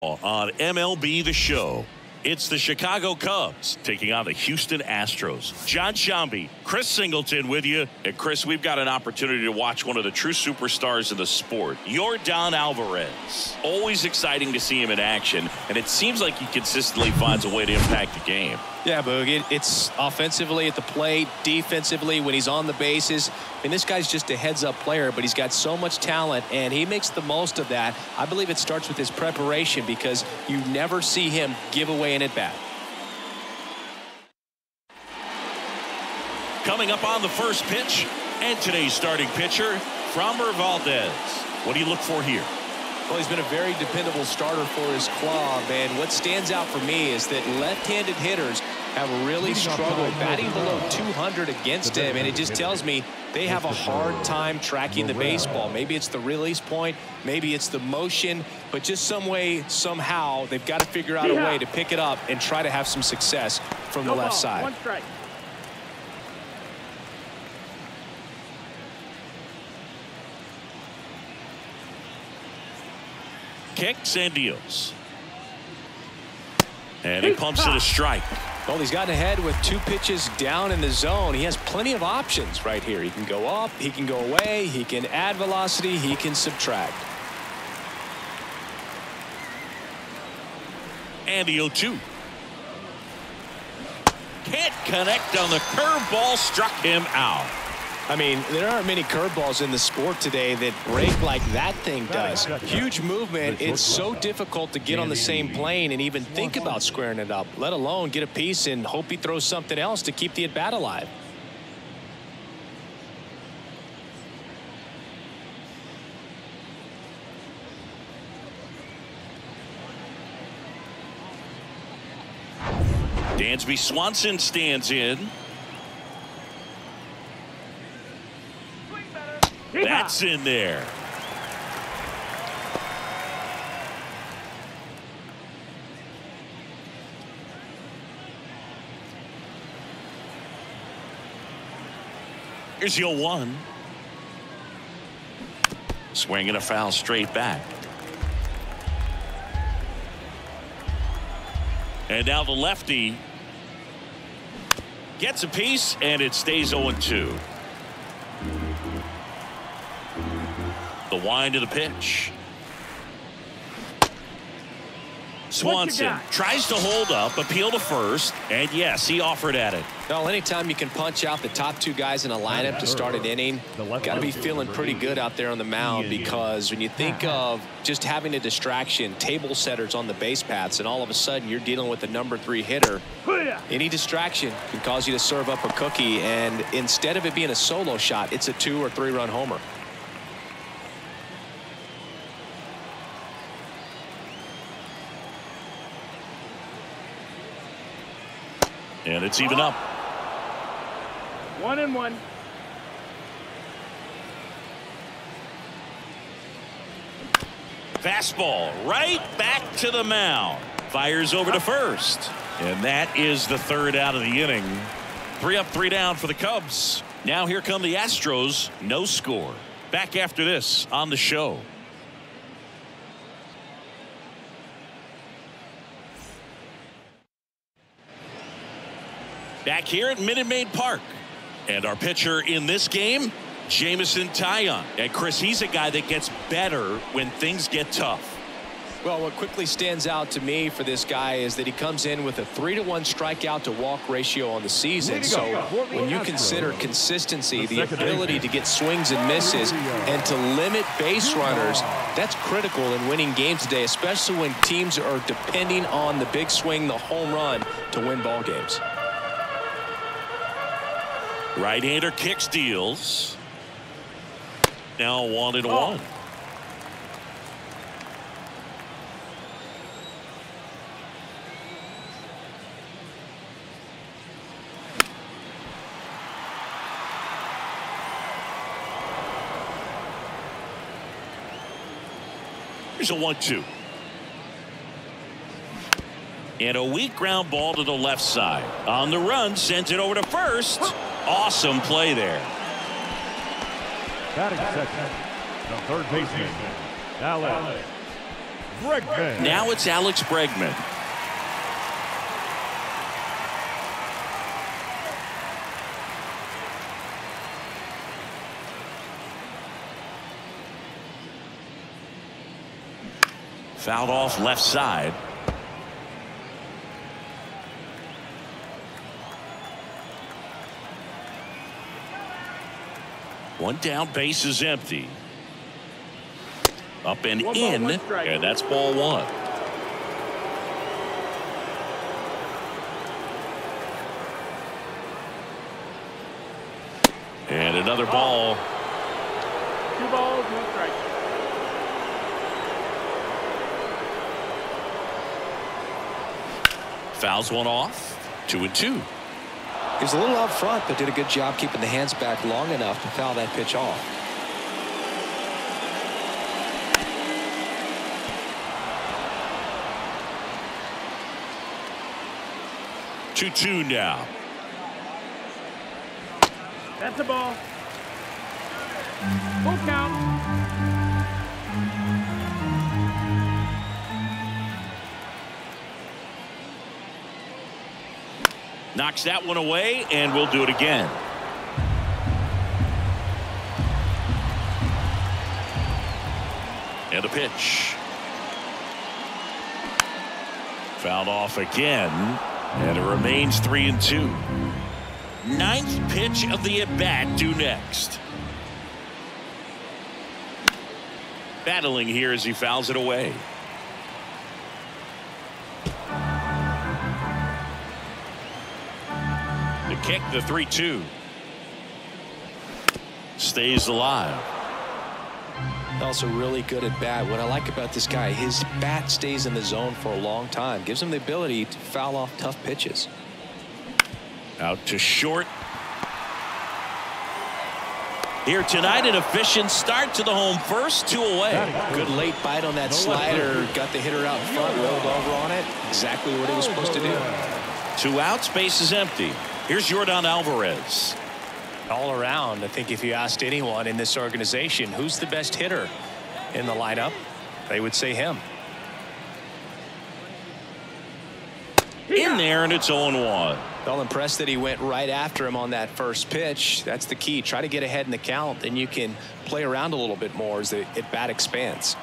On MLB The Show. It's the Chicago Cubs taking on the Houston Astros. John Shambi, Chris Singleton with you. And Chris, we've got an opportunity to watch one of the true superstars in the sport, Yordan Alvarez. Always exciting to see him in action, and it seems like he consistently finds a way to impact the game. Yeah, Boog, it's offensively at the plate, defensively when he's on the bases. I mean, this guy's just a heads-up player, but he's got so much talent, and he makes the most of that. I believe it starts with his preparation because you never see him give away an at-bat. Coming up on the first pitch, and today's starting pitcher, Framber Valdez. What do you look for here? Well, he's been a very dependable starter for his club, and what stands out for me is that left-handed hitters have really struggled batting below 200 against him, and it just tells me they have a hard time tracking the baseball. Maybe it's the release point, maybe it's the motion, but just some way, somehow, they've got to figure out a way to pick it up and try to have some success from the left side. One strike. Kicks and deals. And he pumps it a strike. Well, he's gotten ahead with 2 pitches down in the zone. He has plenty of options right here. He can go up, he can go away, he can add velocity, he can subtract. And the 0-2. Can't connect on the curveball, struck him out. I mean, there aren't many curveballs in the sport today that break like that thing does. Huge movement. It's so difficult to get on the same plane and even think about squaring it up, let alone get a piece and hope he throws something else to keep the at-bat alive. Dansby Swanson stands in. That's in there. Here's the 0-1. Swinging a foul straight back. And now the lefty gets a piece, and it stays 0-2. The wind of the pitch. Swanson tries to hold up, appeal to first, and yes, he offered at it. Well, anytime you can punch out the top 2 guys in a lineup to start an inning, got to be feeling pretty good out there on the mound, because when you think of just having a distraction, table setters on the base paths, and all of a sudden you're dealing with the number 3 hitter, any distraction can cause you to serve up a cookie, and instead of it being a solo shot, it's a 2 or 3 run homer. And it's even up. 1-1. Fastball right back to the mound. Fires over to first. And that is the 3rd out of the inning. 3 up, 3 down for the Cubs. Now here come the Astros. No score. Back after this on the show. Back here at Minute Maid Park. And our pitcher in this game, Jameson Taillon. And Chris, he's a guy that gets better when things get tough. Well, what quickly stands out to me for this guy is that he comes in with a 3-to-1 strikeout to walk ratio on the season. So when you consider consistency, the ability to get swings and misses, and to limit base runners, that's critical in winning games today, especially when teams are depending on the big swing, the home run, to win ball games. Right-hander kicks, deals. Now 1-1. Here's a 1-2. And a weak ground ball to the left side. On the run, sends it over to first. Awesome play there. Batting second, the third baseman, Alex Bregman. Now it's Alex Bregman. Fouled off left side. One down, base is empty. Up and in, and that's ball one. And another ball. 2 balls, 1 strike. Fouls one off. 2-2. He was a little out front, but did a good job keeping the hands back long enough to foul that pitch off. Two now. That's a ball. Full count. Knocks that one away, and we'll do it again. And a pitch. Fouled off again, and it remains 3-2. Ninth pitch of the at-bat due next. Battling here as he fouls it away. The kick, the 3-2. Stays alive. Also really good at bat. What I like about this guy, his bat stays in the zone for a long time. Gives him the ability to foul off tough pitches. Out to short. Here tonight, an efficient start to the home first, 2 away. Good late bite on that slider. Got the hitter out in front, rolled over on it. Exactly what he was supposed to do. 2 outs, base is empty. Here's Yordan Alvarez. All around, I think if you asked anyone in this organization who's the best hitter in the lineup, they would say him. In there, and it's 0-1. Well, impressed that he went right after him on that first pitch. That's the key. Try to get ahead in the count, then you can play around a little bit more as the at-bat expands.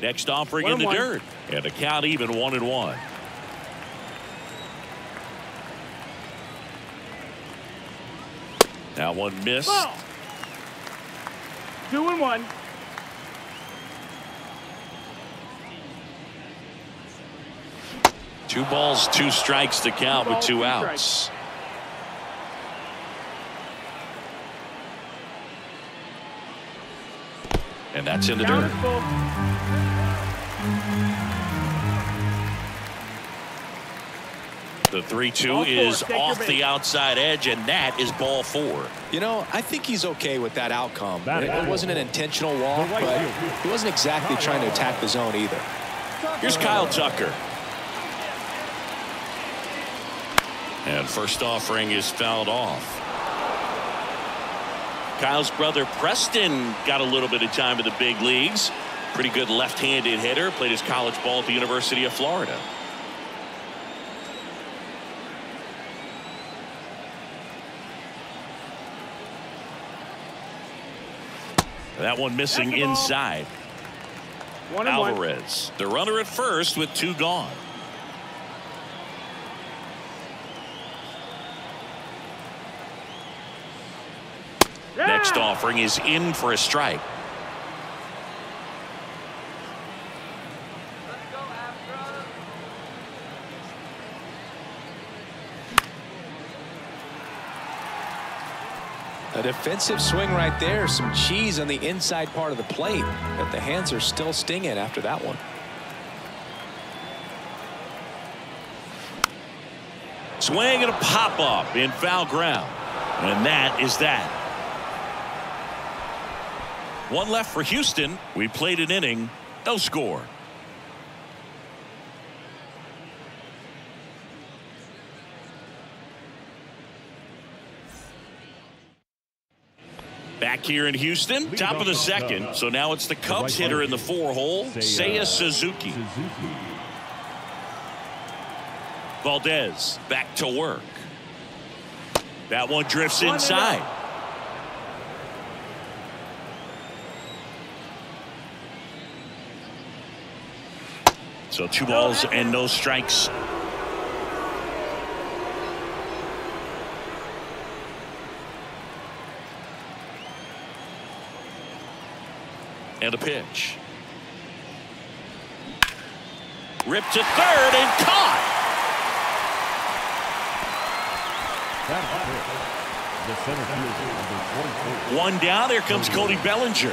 Next offering in the dirt, and the count even 1-1. Now one missed. 2-1. Two balls, 2 strikes to count with 2 outs. And that's in the dirt. The 3-2 is off the outside edge, and that is ball 4. You know, I think he's okay with that outcome. It wasn't an intentional walk, but he wasn't exactly trying to attack the zone either. Here's Kyle Tucker. And first offering is fouled off. Kyle's brother Preston got a little bit of time in the big leagues. Pretty good left-handed hitter. Played his college ball at the University of Florida. That one missing inside. Alvarez, the runner at first with 2 gone. Next offering is in for a strike. A defensive swing right there. Some cheese on the inside part of the plate, but the hands are still stinging after that one. Swing and a pop up in foul ground, and that is that. 1 left for Houston. We played an inning, no score. Back Back here in Houston, top of the second. So now it's the Cubs hitter in the 4-hole, Seiya Suzuki. Valdez back to work. That one drifts inside. So 2 balls and no strikes. And a pitch. Ripped to third and caught. One down. There comes Cody Bellinger.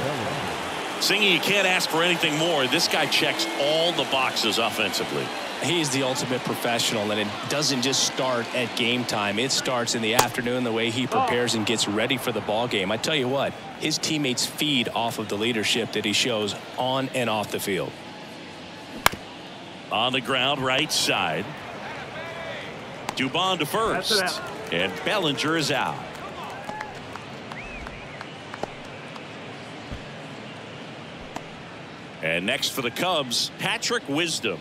Singy, you can't ask for anything more. This guy checks all the boxes offensively. He's the ultimate professional, and it doesn't just start at game time. It starts in the afternoon, the way he prepares and gets ready for the ball game. I tell you what, his teammates feed off of the leadership that he shows on and off the field. On the ground, right side. Dubon to first. And Bellinger is out. And next for the Cubs, Patrick Wisdom.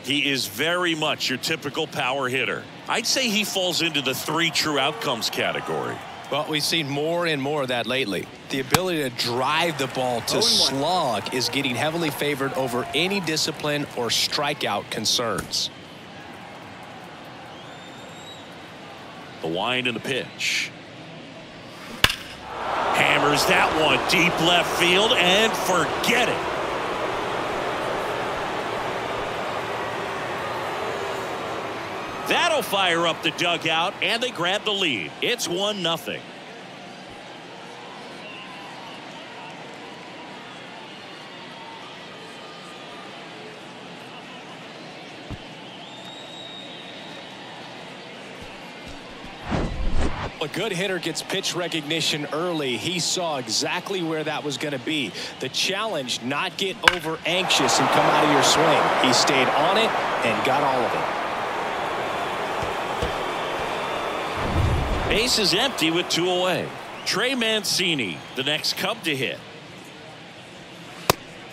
He is very much your typical power hitter. I'd say he falls into the 3 true outcomes category. Well, we've seen more and more of that lately. The ability to drive the ball to slog is getting heavily favored over any discipline or strikeout concerns. The wind and the pitch. Hammers that one deep left field and forget it. That'll fire up the dugout, and they grab the lead. It's 1-0. A good hitter gets pitch recognition early. He saw exactly where that was going to be. The challenge, not get over anxious and come out of your swing. He stayed on it and got all of it. Base is empty with 2 away. Trey Mancini, the next Cub to hit.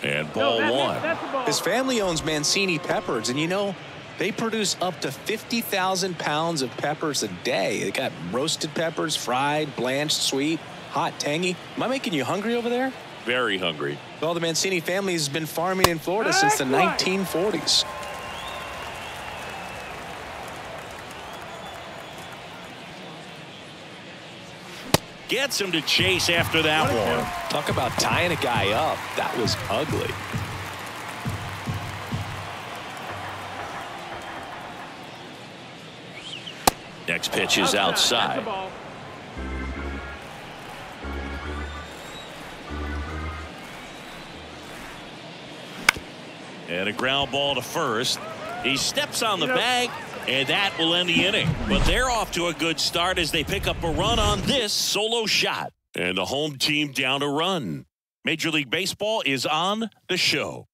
And ball 1. His family owns Mancini Peppers, and you know, they produce up to 50,000 pounds of peppers a day. They got roasted peppers, fried, blanched, sweet, hot, tangy. Am I making you hungry over there? Very hungry. Well, the Mancini family has been farming in Florida since the 1940s. Gets him to chase after that one. Talk about tying a guy up. That was ugly. Next pitch is outside. And a ground ball to first. He steps on the bag, and that will end the inning. But they're off to a good start as they pick up a run on this solo shot. And the home team down a run. Major League Baseball is on the show.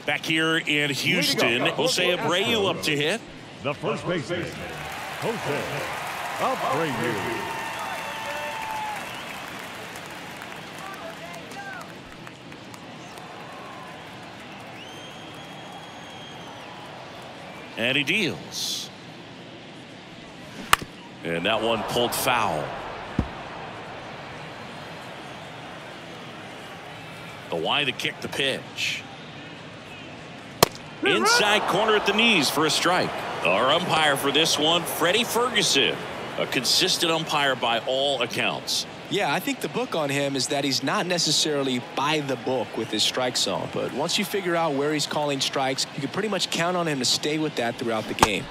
Back here in Houston, Jose Abreu up to hit. The first baseman, Jose Abreu. And he deals. And that one pulled foul. The wide to kick the pitch. Inside corner at the knees for a strike. Our umpire for this one, Freddie Ferguson. A consistent umpire by all accounts. Yeah, I think the book on him is that he's not necessarily by the book with his strike zone. But once you figure out where he's calling strikes, you can pretty much count on him to stay with that throughout the game.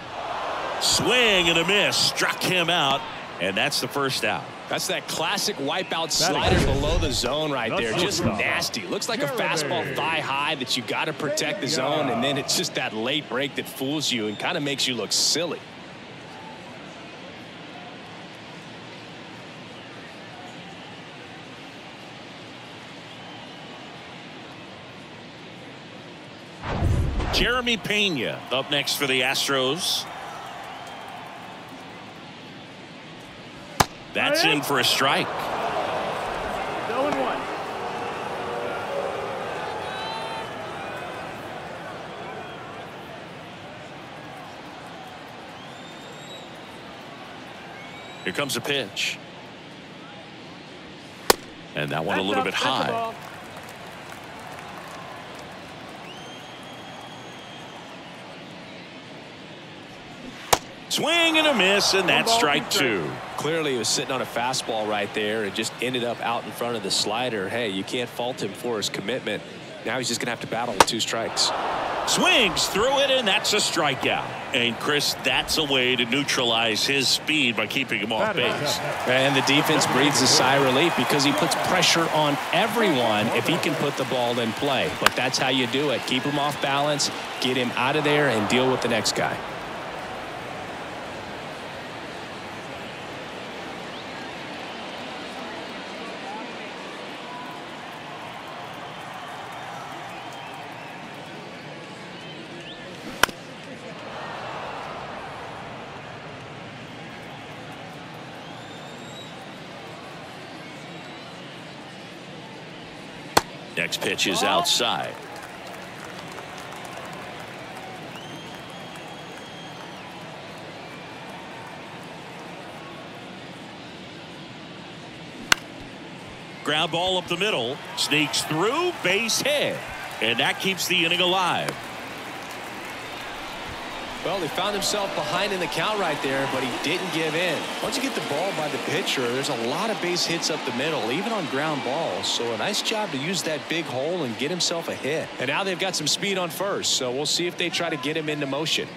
Swing and a miss. Struck him out. And that's the first out. That's that classic wipeout slider below the zone right there. Just nasty. Looks like a fastball thigh high that you got to protect the zone, and then it's just that late break that fools you and kind of makes you look silly. Jeremy Pena up next for the Astros. That's in for a strike. 0-1. Here comes a pitch. And that one a little bit high. Swing and a miss, and that's strike two. Clearly, he was sitting on a fastball right there and just ended up out in front of the slider. Hey, you can't fault him for his commitment. Now he's just going to have to battle with 2 strikes. Swings through it, and that's a strikeout. And Chris, that's a way to neutralize his speed by keeping him off base. And the defense breathes a sigh of relief because he puts pressure on everyone if he can put the ball in play. But that's how you do it. Keep him off balance, get him out of there, and deal with the next guy. Next pitch is outside. Ground ball up the middle, sneaks through, base hit, and that keeps the inning alive. Well, he found himself behind in the count right there, but he didn't give in. Once you get the ball by the pitcher, there's a lot of base hits up the middle, even on ground balls. So a nice job to use that big hole and get himself a hit. And now they've got some speed on first, so we'll see if they try to get him into motion.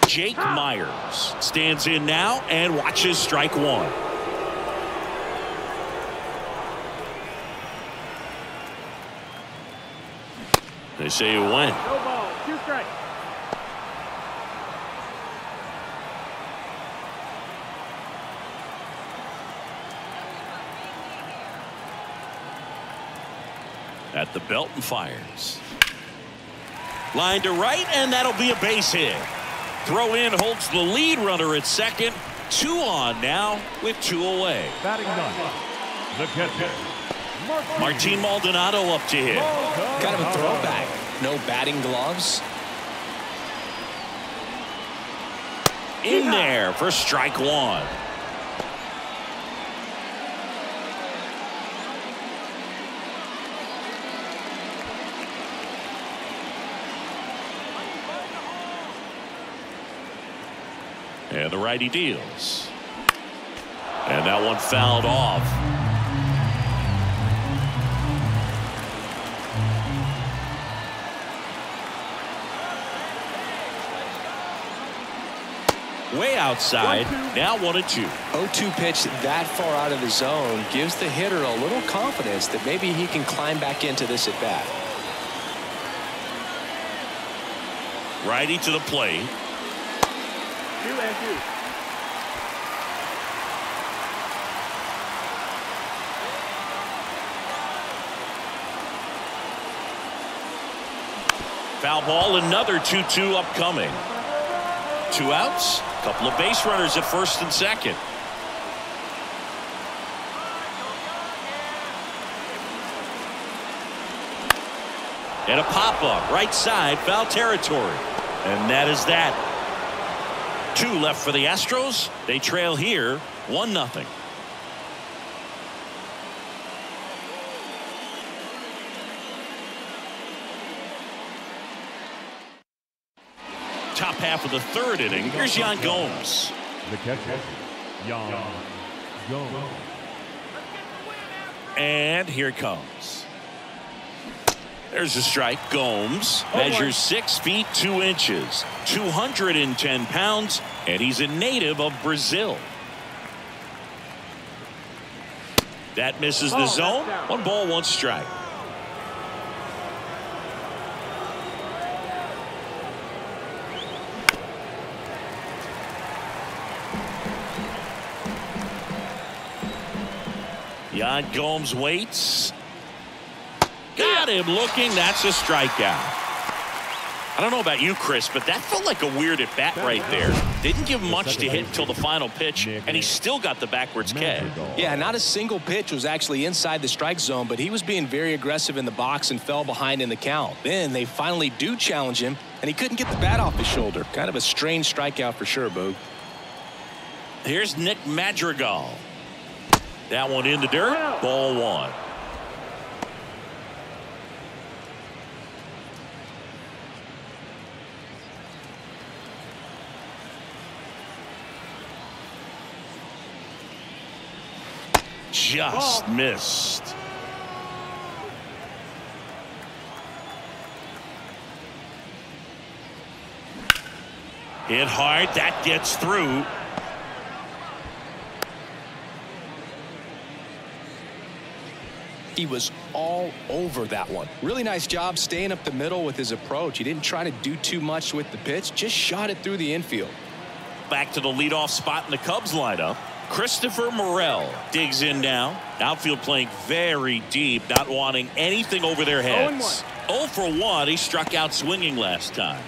Jake Myers stands in now and watches strike one. They say you win. No ball, 2 strikes. At the belt and fires. Line to right, and that'll be a base hit. Throw in holds the lead runner at second. 2 on now with 2 away. Batting ninth, the catcher, Martin Maldonado up to hit. Kind of a throwback. No batting gloves. In there for strike one. And the righty deals. And that one fouled off. Way outside. Now 1-2. 0-2 pitch that far out of the zone gives the hitter a little confidence that maybe he can climb back into this at bat. Righty to the plate. 2-2. Foul ball, another 2-2 upcoming. 2 outs, couple of base runners at first and second. And a pop-up, right side, foul territory. And that is that. 2 left for the Astros. They trail here 1-0. Top half of the 3rd inning. Here's Yan Gomes. the catcher, Yan Gomes. And here it comes. There's a strike. Gomes measures 6 feet 2 inches, 210 pounds, and he's a native of Brazil. That misses the zone. 1 ball, 1 strike. Yan Gomes waits. Got him looking. That's a strikeout. I don't know about you, Chris, but that felt like a weird at bat right there. Didn't give much to hit until the final pitch, and he still got the backwards K. Yeah, not a single pitch was actually inside the strike zone, but he was being very aggressive in the box and fell behind in the count. Then they finally do challenge him, and he couldn't get the bat off his shoulder. Kind of a strange strikeout for sure, Boog. Here's Nick Madrigal. That one in the dirt. Ball one. Just missed. Hit hard. That gets through. He was all over that one. Really nice job staying up the middle with his approach. He didn't try to do too much with the pitch, just shot it through the infield. Back to the leadoff spot in the Cubs lineup. Christopher Morel digs in now. Outfield playing very deep, not wanting anything over their heads. 0 for 1. He struck out swinging last time.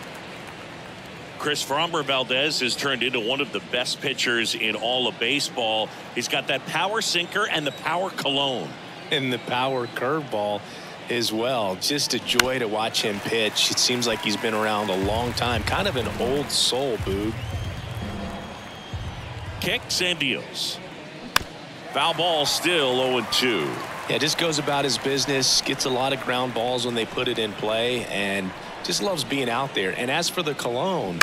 Chris Framber Valdez has turned into one of the best pitchers in all of baseball. He's got that power sinker and the power cologne. And the power curveball as well. Just a joy to watch him pitch. It seems like he's been around a long time. Kind of an old soul, Boog. Kicks and deals. Foul ball, still 0-2. Yeah, just goes about his business, gets a lot of ground balls when they put it in play, and just loves being out there. And as for the cologne,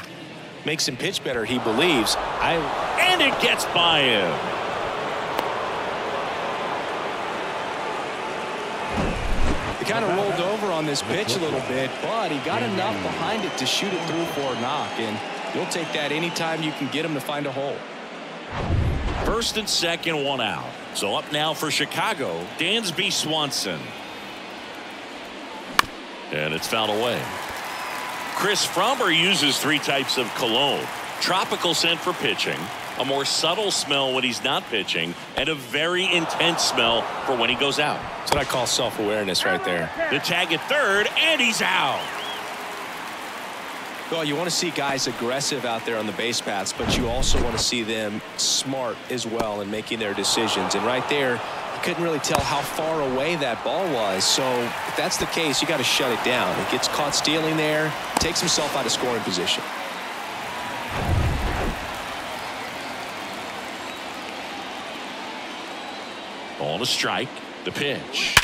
makes him pitch better, he believes. And it gets by him. He kind of rolled over on this pitch a little bit, but he got enough behind it to shoot it through for a knock, and you'll take that anytime you can get him to find a hole. First and second, one out. So up now for Chicago, Dansby Swanson. And it's fouled away. Chris Framber uses 3 types of cologne. Tropical scent for pitching, a more subtle smell when he's not pitching, and a very intense smell for when he goes out. That's what I call self-awareness right there. The tag at third, and he's out. Well, you want to see guys aggressive out there on the base paths, but you also want to see them smart as well in making their decisions. And right there, you couldn't really tell how far away that ball was. So if that's the case, you got to shut it down. He gets caught stealing there, takes himself out of scoring position. On a strike, the pitch.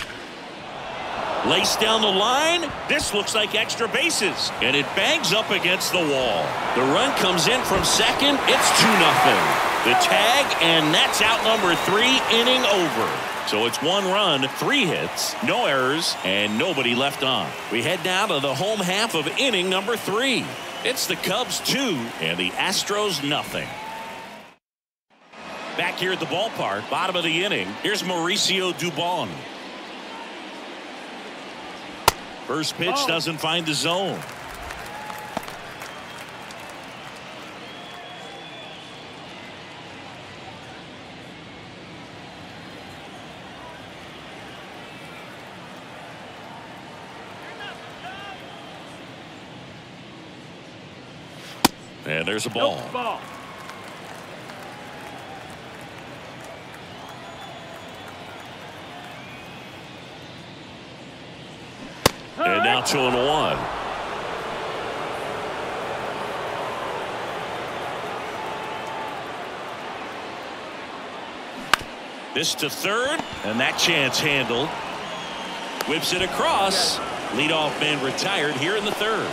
Laced down the line. This looks like extra bases, and it bangs up against the wall. The run comes in from second. It's 2-0. The tag, and that's out number 3, inning over. So it's 1 run, 3 hits, no errors, and nobody left on. We head now to the home half of inning number 3. It's the Cubs 2 and the Astros 0. Back here at the ballpark, bottom of the inning, here's Mauricio Dubon. First pitch doesn't find the zone. And there's a ball. And now 2-1. This to third, and that chance handled. Whips it across. Leadoff man retired here in the third.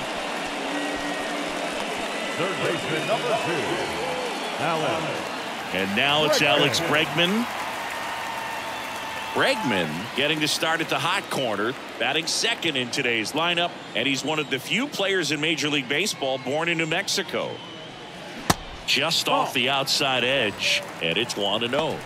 Third baseman number 2, Alex. And now it's Alex Bregman. Bregman getting to start at the hot corner, batting second in today's lineup, and he's one of the few players in Major League Baseball born in New Mexico. Just off the outside edge, and it's 1-0.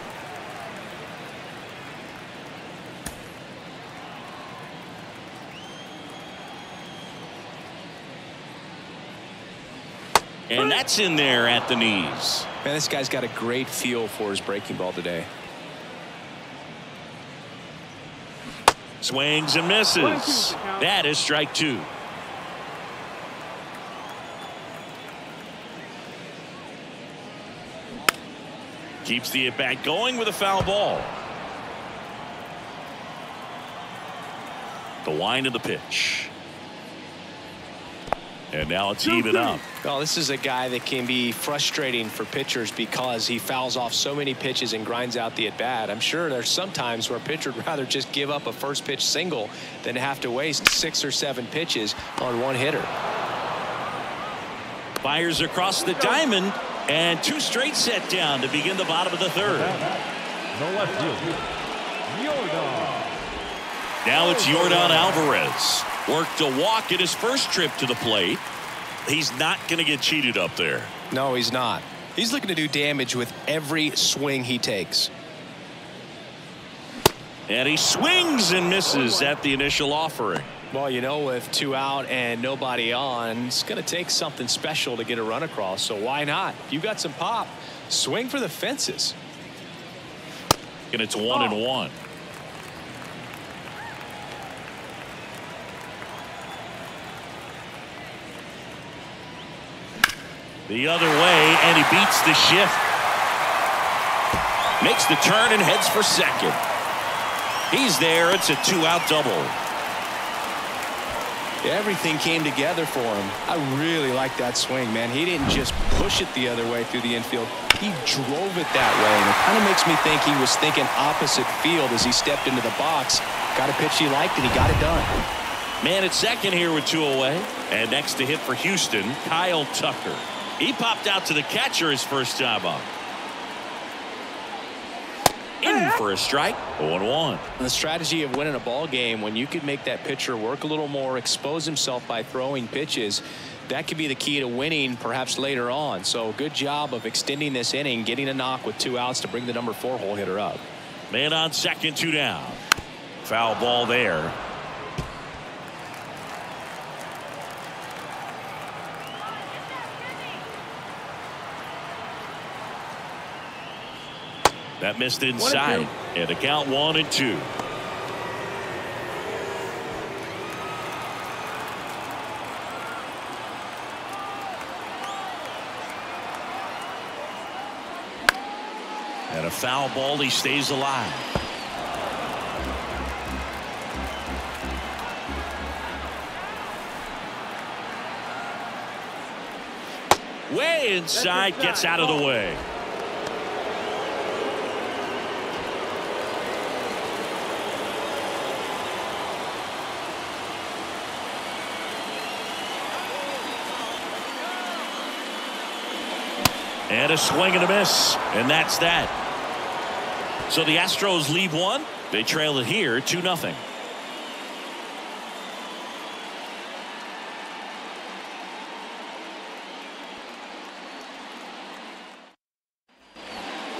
And that's in there at the knees. Man, this guy's got a great feel for his breaking ball today. Swings and misses. That is strike two. Keeps the at-bat going with a foul ball. The wind of the pitch. And now it's even up. Well, this is a guy that can be frustrating for pitchers because he fouls off so many pitches and grinds out the at-bat. I'm sure there's some times where a pitcher would rather just give up a first pitch single than have to waste 6 or 7 pitches on one hitter. Fires across the diamond, and 2 straight set down to begin the bottom of the third. The left fielder, Yordan. Now it's Yordan Alvarez. Worked a walk at his first trip to the plate. He's not going to get cheated up there. No, he's not. He's looking to do damage with every swing he takes. And he swings and misses at the initial offering. Well, you know, with 2 out and nobody on, it's going to take something special to get a run across. So why not? You got some pop. Swing for the fences. And it's 1-1. The other way, and he beats the shift. Makes the turn and heads for second. He's there. It's a 2-out double. Everything came together for him. I really like that swing, man. He didn't just push it the other way through the infield. He drove it that way, and it kind of makes me think he was thinking opposite field as he stepped into the box. Got a pitch he liked, and he got it done. Man at second here with 2 away. And next to hit for Houston, Kyle Tucker. He popped out to the catcher his first time up. In for a strike. 0-1. The strategy of winning a ball game, when you could make that pitcher work a little more, expose himself by throwing pitches, that could be the key to winning perhaps later on. So good job of extending this inning, getting a knock with 2 outs to bring the number 4 hole hitter up. Man on second, 2 down. Foul ball there. That missed inside. And the count 1-2. And a foul ball. He stays alive. Way inside, gets out of the way. And a swing and a miss. And that's that. So the Astros lead 1. They trail it here 2-0.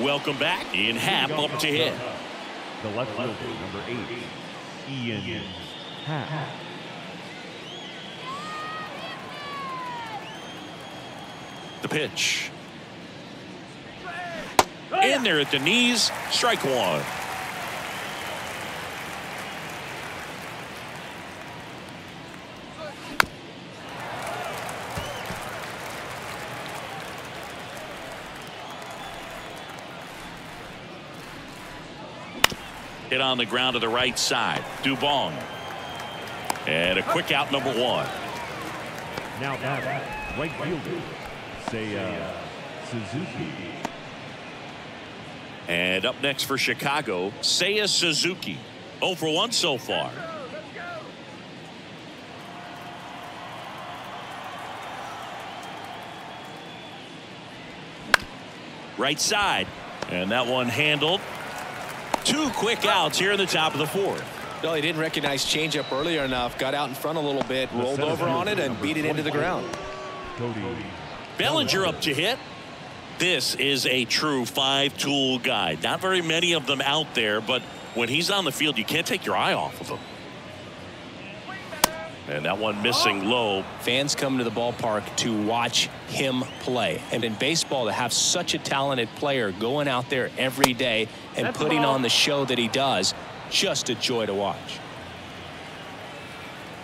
Welcome back. Ian Happ up to hit. The left fielder, number 8, Ian Happ. The pitch. In there at the knees. Strike 1. Hit on the ground to the right side. Dubon. And a quick out, number 1. Now that right fielder, Suzuki. And up next for Chicago, Seiya Suzuki. 0 for 1 so far. Right side. And that one handled. 2 quick outs here in the top of the 4th. No, he didn't recognize changeup earlier enough. Got out in front a little bit, rolled over on it, and beat it into the ground. Bellinger up to hit. This is a true 5-tool guy. Not very many of them out there, but when he's on the field, you can't take your eye off of him. And that one missing low. Fans come to the ballpark to watch him play. And in baseball, to have such a talented player going out there every day and putting on the show that he does, just a joy to watch.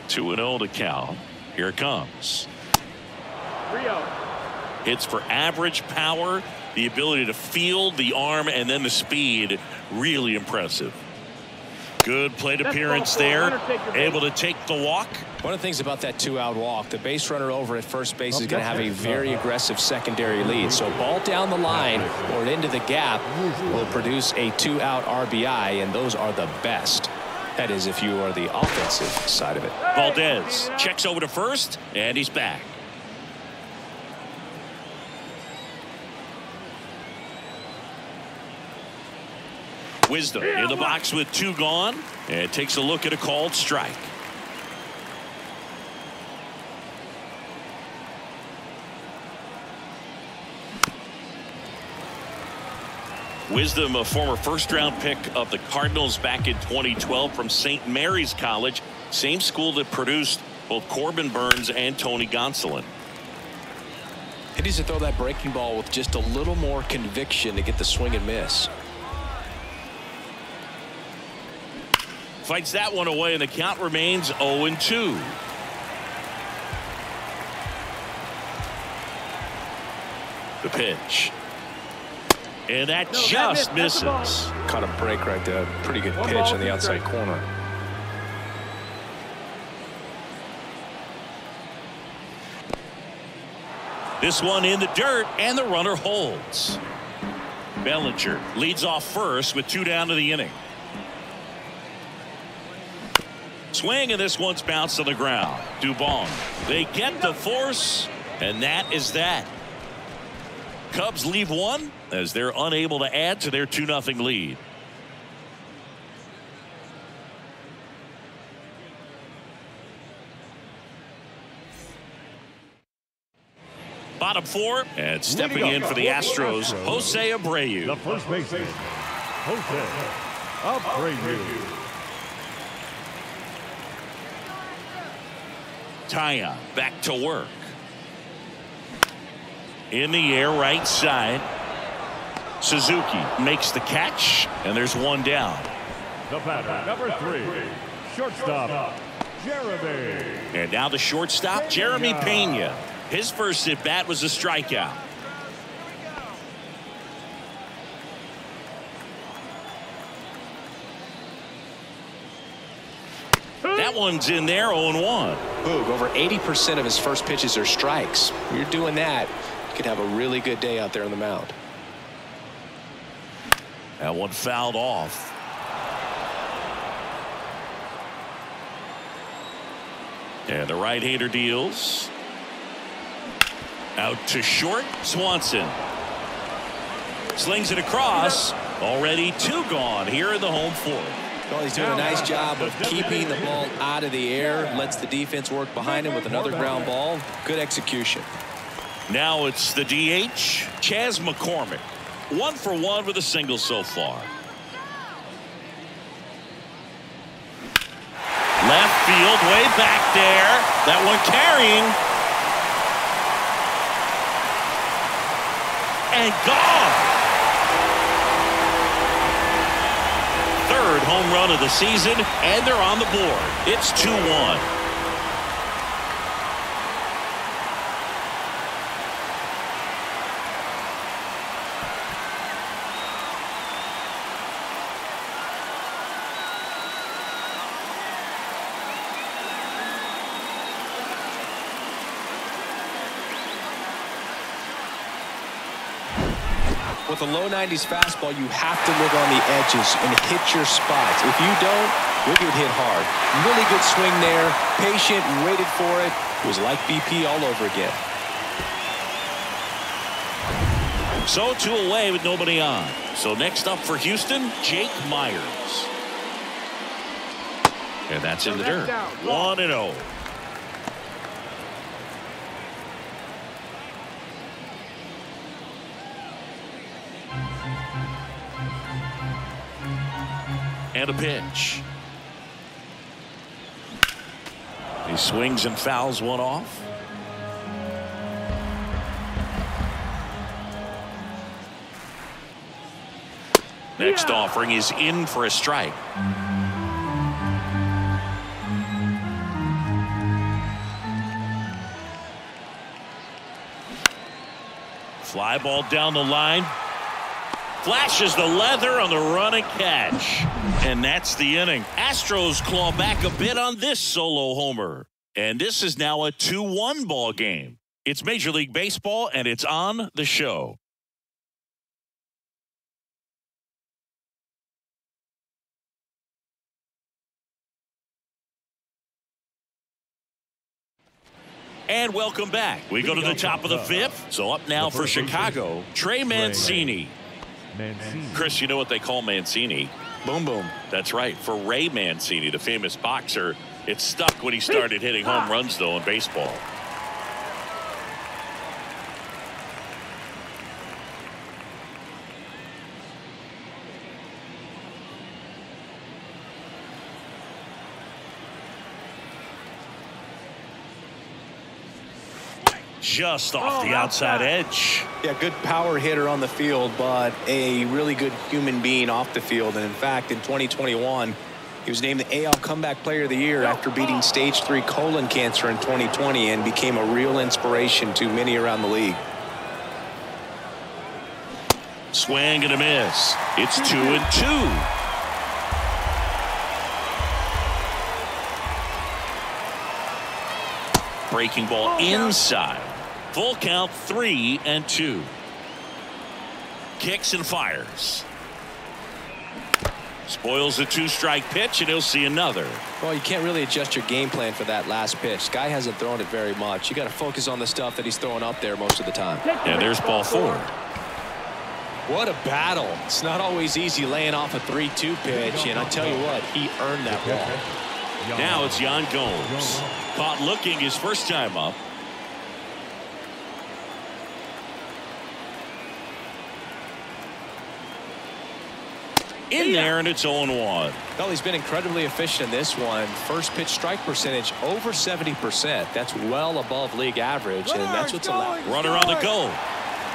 2-0 to count. Here it comes. 3-0. Hits for average power, the ability to field, the arm, and then the speed. Really impressive. Good plate appearance there. Able to take the walk. One of the things about that 2-out walk, the base runner over at first base is going to have a very aggressive secondary lead. So ball down the line or into the gap will produce a 2-out RBI, and those are the best. That is if you are the offensive side of it. Valdez checks over to first, and he's back. Wisdom in the box with 2 gone, and takes a look at a called strike. Wisdom, a former first-round pick of the Cardinals back in 2012 from St. Mary's College, same school that produced both Corbin Burns and Tony Gonsolin. He needs to throw that breaking ball with just a little more conviction to get the swing and miss. Fights that one away, and the count remains 0-2. The pitch. And that just misses. Caught a break right there. Pretty good pitch on the outside corner. This one in the dirt, and the runner holds. Bellinger leads off first with 2 down to the inning. Swing, and this one's bounced to the ground. Dubon. They get the force, and that is that. Cubs leave one as they're unable to add to their 2-0 lead. Bottom 4, and stepping in for the Astros, Jose Abreu. The first baseman, Jose Abreu. Taya back to work. In the air, right side. Suzuki makes the catch, and there's 1 down. The batter, number 3, shortstop, Jeremy. And now the shortstop, Jeremy Pena. His first at bat was a strikeout. That one's in there, 0-1. Boog, over 80% of his first pitches are strikes. When you're doing that, you could have a really good day out there on the mound. That one fouled off. And the right-hander deals. Out to short, Swanson. Slings it across. Already 2 gone here in the home 4th. Well, he's doing a nice job of keeping the ball out of the air. Lets the defense work behind him with another ground ball. Good execution. Now it's the DH, Chas McCormick. 1 for 1 with a single so far. Left field, way back there. That one carrying. And gone. 3rd home run of the season, and they're on the board. It's 2-1. With a low 90s fastball, you have to look on the edges and hit your spots. If you don't, you'll get hit hard. Really good swing there. Patient, waited for it. It was like BP all over again. So 2 away with nobody on. So next up for Houston, Jake Myers. And that's in the dirt. 1-0. And a pitch. He swings and fouls one off. Next offering is in for a strike. Fly ball down the line. Flashes the leather on the run and catch. And that's the inning. Astros claw back a bit on this solo homer. And this is now a 2-1 ball game. It's Major League Baseball, and it's on the show. And welcome back. We go to the top of the fifth. So up now for Chicago, Trey Mancini. Chris, you know what they call Mancini? Boom, boom. That's right. For Ray Mancini, the famous boxer, it stuck when he started hitting home runs, though, in baseball. Just off the outside edge. Yeah, good power hitter on the field, but a really good human being off the field. And in fact, in 2021, he was named the AL Comeback Player of the Year after beating stage 3 colon cancer in 2020 and became a real inspiration to many around the league. Swing and a miss. It's 2-2. Breaking ball inside. Full count, 3-2. Kicks and fires. Spoils the 2-strike pitch, and he'll see another. Well, you can't really adjust your game plan for that last pitch. Guy hasn't thrown it very much. You got to focus on the stuff that he's throwing up there most of the time. And there's ball 4. What a battle. It's not always easy laying off a 3-2 pitch, and I tell you what, he earned that ball. Now it's Yan Gomes. Caught looking his first time up. In there, and it's 0-1. Well, he's been incredibly efficient in this one. First pitch strike percentage over 70%. That's well above league average, and that's what's allowed. Runner on the go.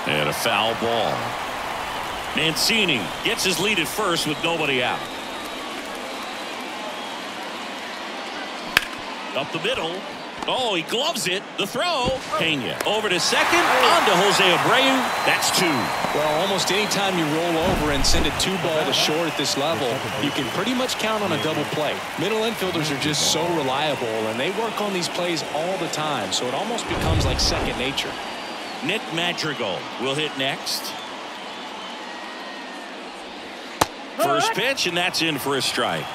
And a foul ball. Mancini gets his lead at first with nobody out. Up the middle. Oh, he gloves it. The throw. Pena over to second. On to Jose Abreu. That's 2. Well, almost any time you roll over and send a 2-ball to short at this level, you can pretty much count on a double play. Middle infielders are just so reliable, and they work on these plays all the time, so it almost becomes like second nature. Nick Madrigal will hit next. First pitch, and that's in for a strike.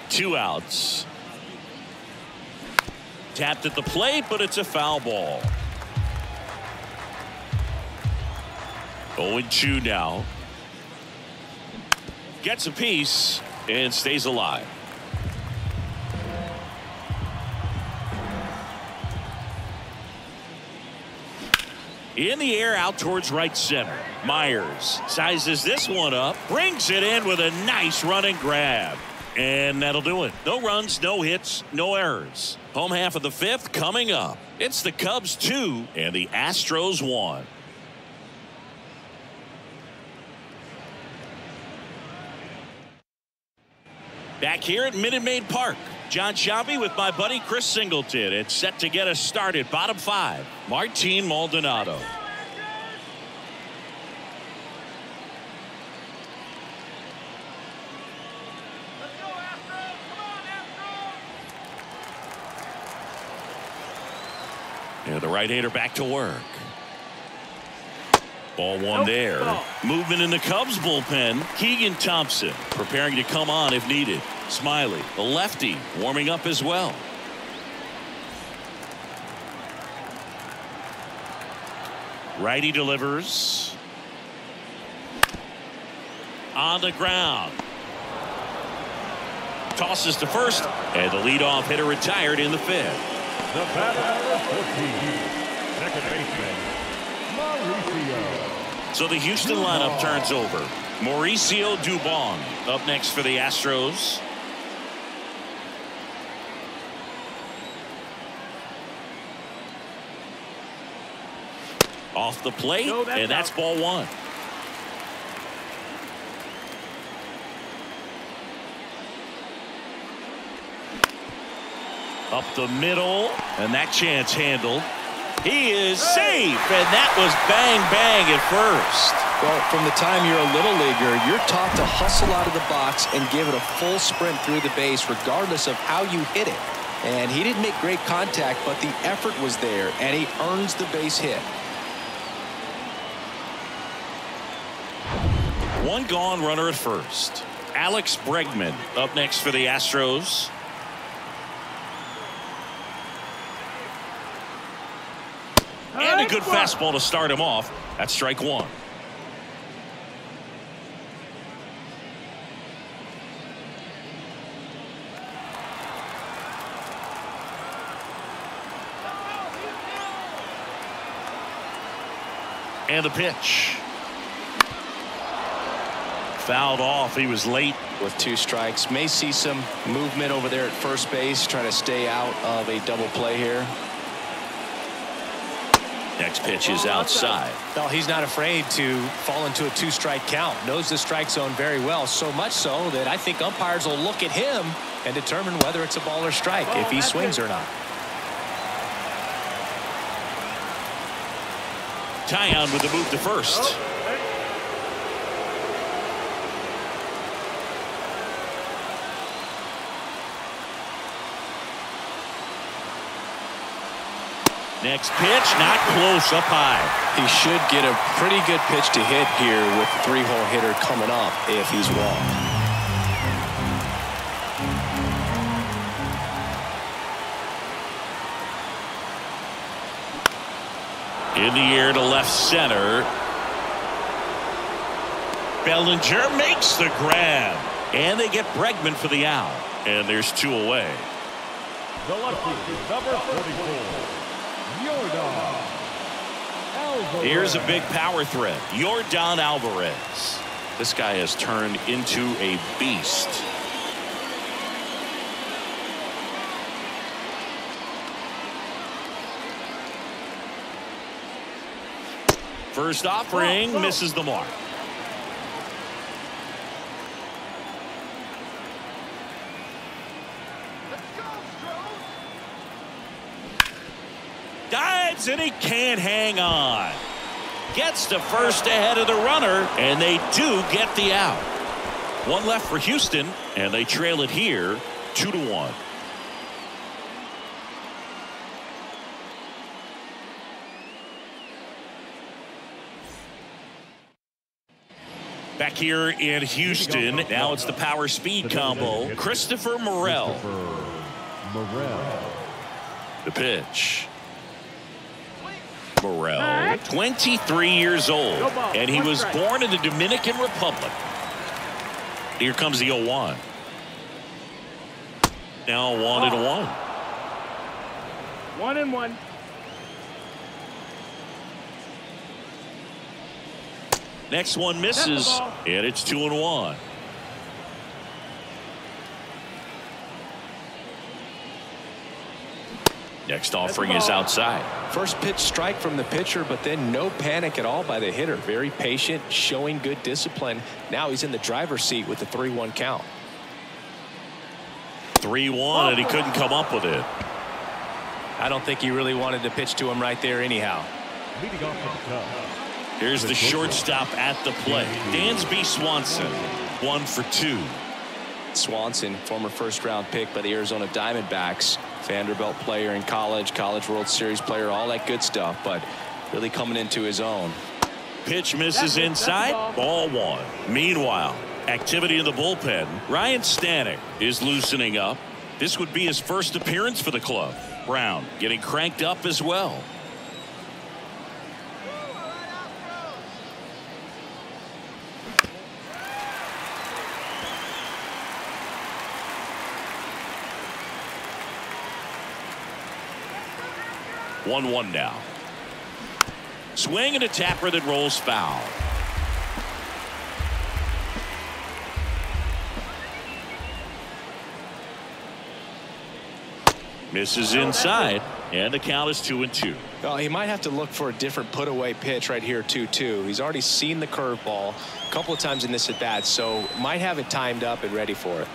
Two outs. Tapped at the plate, but it's a foul ball. 0-2 now. Gets a piece and stays alive. In the air out towards right center. Myers sizes this one up, brings it in with a nice running grab. And that'll do it. No runs, no hits, no errors. Home half of the fifth coming up. It's the Cubs 2 and the Astros 1. Back here at Minute Maid Park, John Sciambi with my buddy Chris Singleton. It's set to get us started. Bottom 5, Martin Maldonado. And the right-hander back to work. Ball 1 there. Movement in the Cubs bullpen. Keegan Thompson preparing to come on if needed. Smiley, the lefty, warming up as well. Righty delivers. On the ground. Tosses to first, and the leadoff hitter retired in the 5th. The batter, 14, second baseman, Mauricio. So the Houston lineup turns over. Mauricio Dubon up next for the Astros. Off the plate, and that's ball 1. Up the middle, and that chance handled. He is safe, and that was bang, bang at first. Well, from the time you're a little leaguer, you're taught to hustle out of the box and give it a full sprint through the base regardless of how you hit it. And he didn't make great contact, but the effort was there, and he earns the base hit. One gone, runner at first. Alex Bregman up next for the Astros. And a good fastball to start him off. That's strike one. And the pitch. Fouled off. He was late. With 2 strikes. May see some movement over there at first base, trying to stay out of a double play here. Next pitch is outside. Well, he's not afraid to fall into a 2-strike count. Knows the strike zone very well, so much so that I think umpires will look at him and determine whether it's a ball or strike, if he swings or not. Tyon with the move to first. Next pitch, not close, up high. He should get a pretty good pitch to hit here with the 3-hole hitter coming up if he's walked. In the air to left center. Bellinger makes the grab. And they get Bregman for the out. And there's 2 away. The lefty, number 44. Here's a big power threat. Yordan Alvarez. This guy has turned into a beast. First offering misses the mark. Dives and he can't hang on. Gets to first ahead of the runner, and they do get the out. 1 left for Houston, and they trail it here 2-1. Back here in Houston, now it's the power speed combo. Christopher Morel. The pitch. Morel, 23 years old, and he was born in the Dominican Republic. Here comes the 0-1. Now 1-1. 1-1. Next one misses, and it's 2-1. Next offering is outside. First pitch strike from the pitcher, but then no panic at all by the hitter. Very patient, showing good discipline. Now he's in the driver's seat with the 3-1 count. 3-1, and he couldn't come up with it. I don't think he really wanted to pitch to him right there anyhow. Here's the shortstop at the plate. Dansby Swanson, 1 for 2. Swanson, former first-round pick by the Arizona Diamondbacks. Vanderbilt player in college, College World Series player, all that good stuff, but really coming into his own. Pitch misses inside, ball 1. Meanwhile, activity in the bullpen. Ryan Stanek is loosening up. This would be his first appearance for the club. Brown getting cranked up as well. One now. Swing and a tapper that rolls foul. Misses inside, and the count is 2-2. Well, he might have to look for a different put away pitch right here 2-2. He's already seen the curveball a couple of times in this at bat, so might have it timed up and ready for it.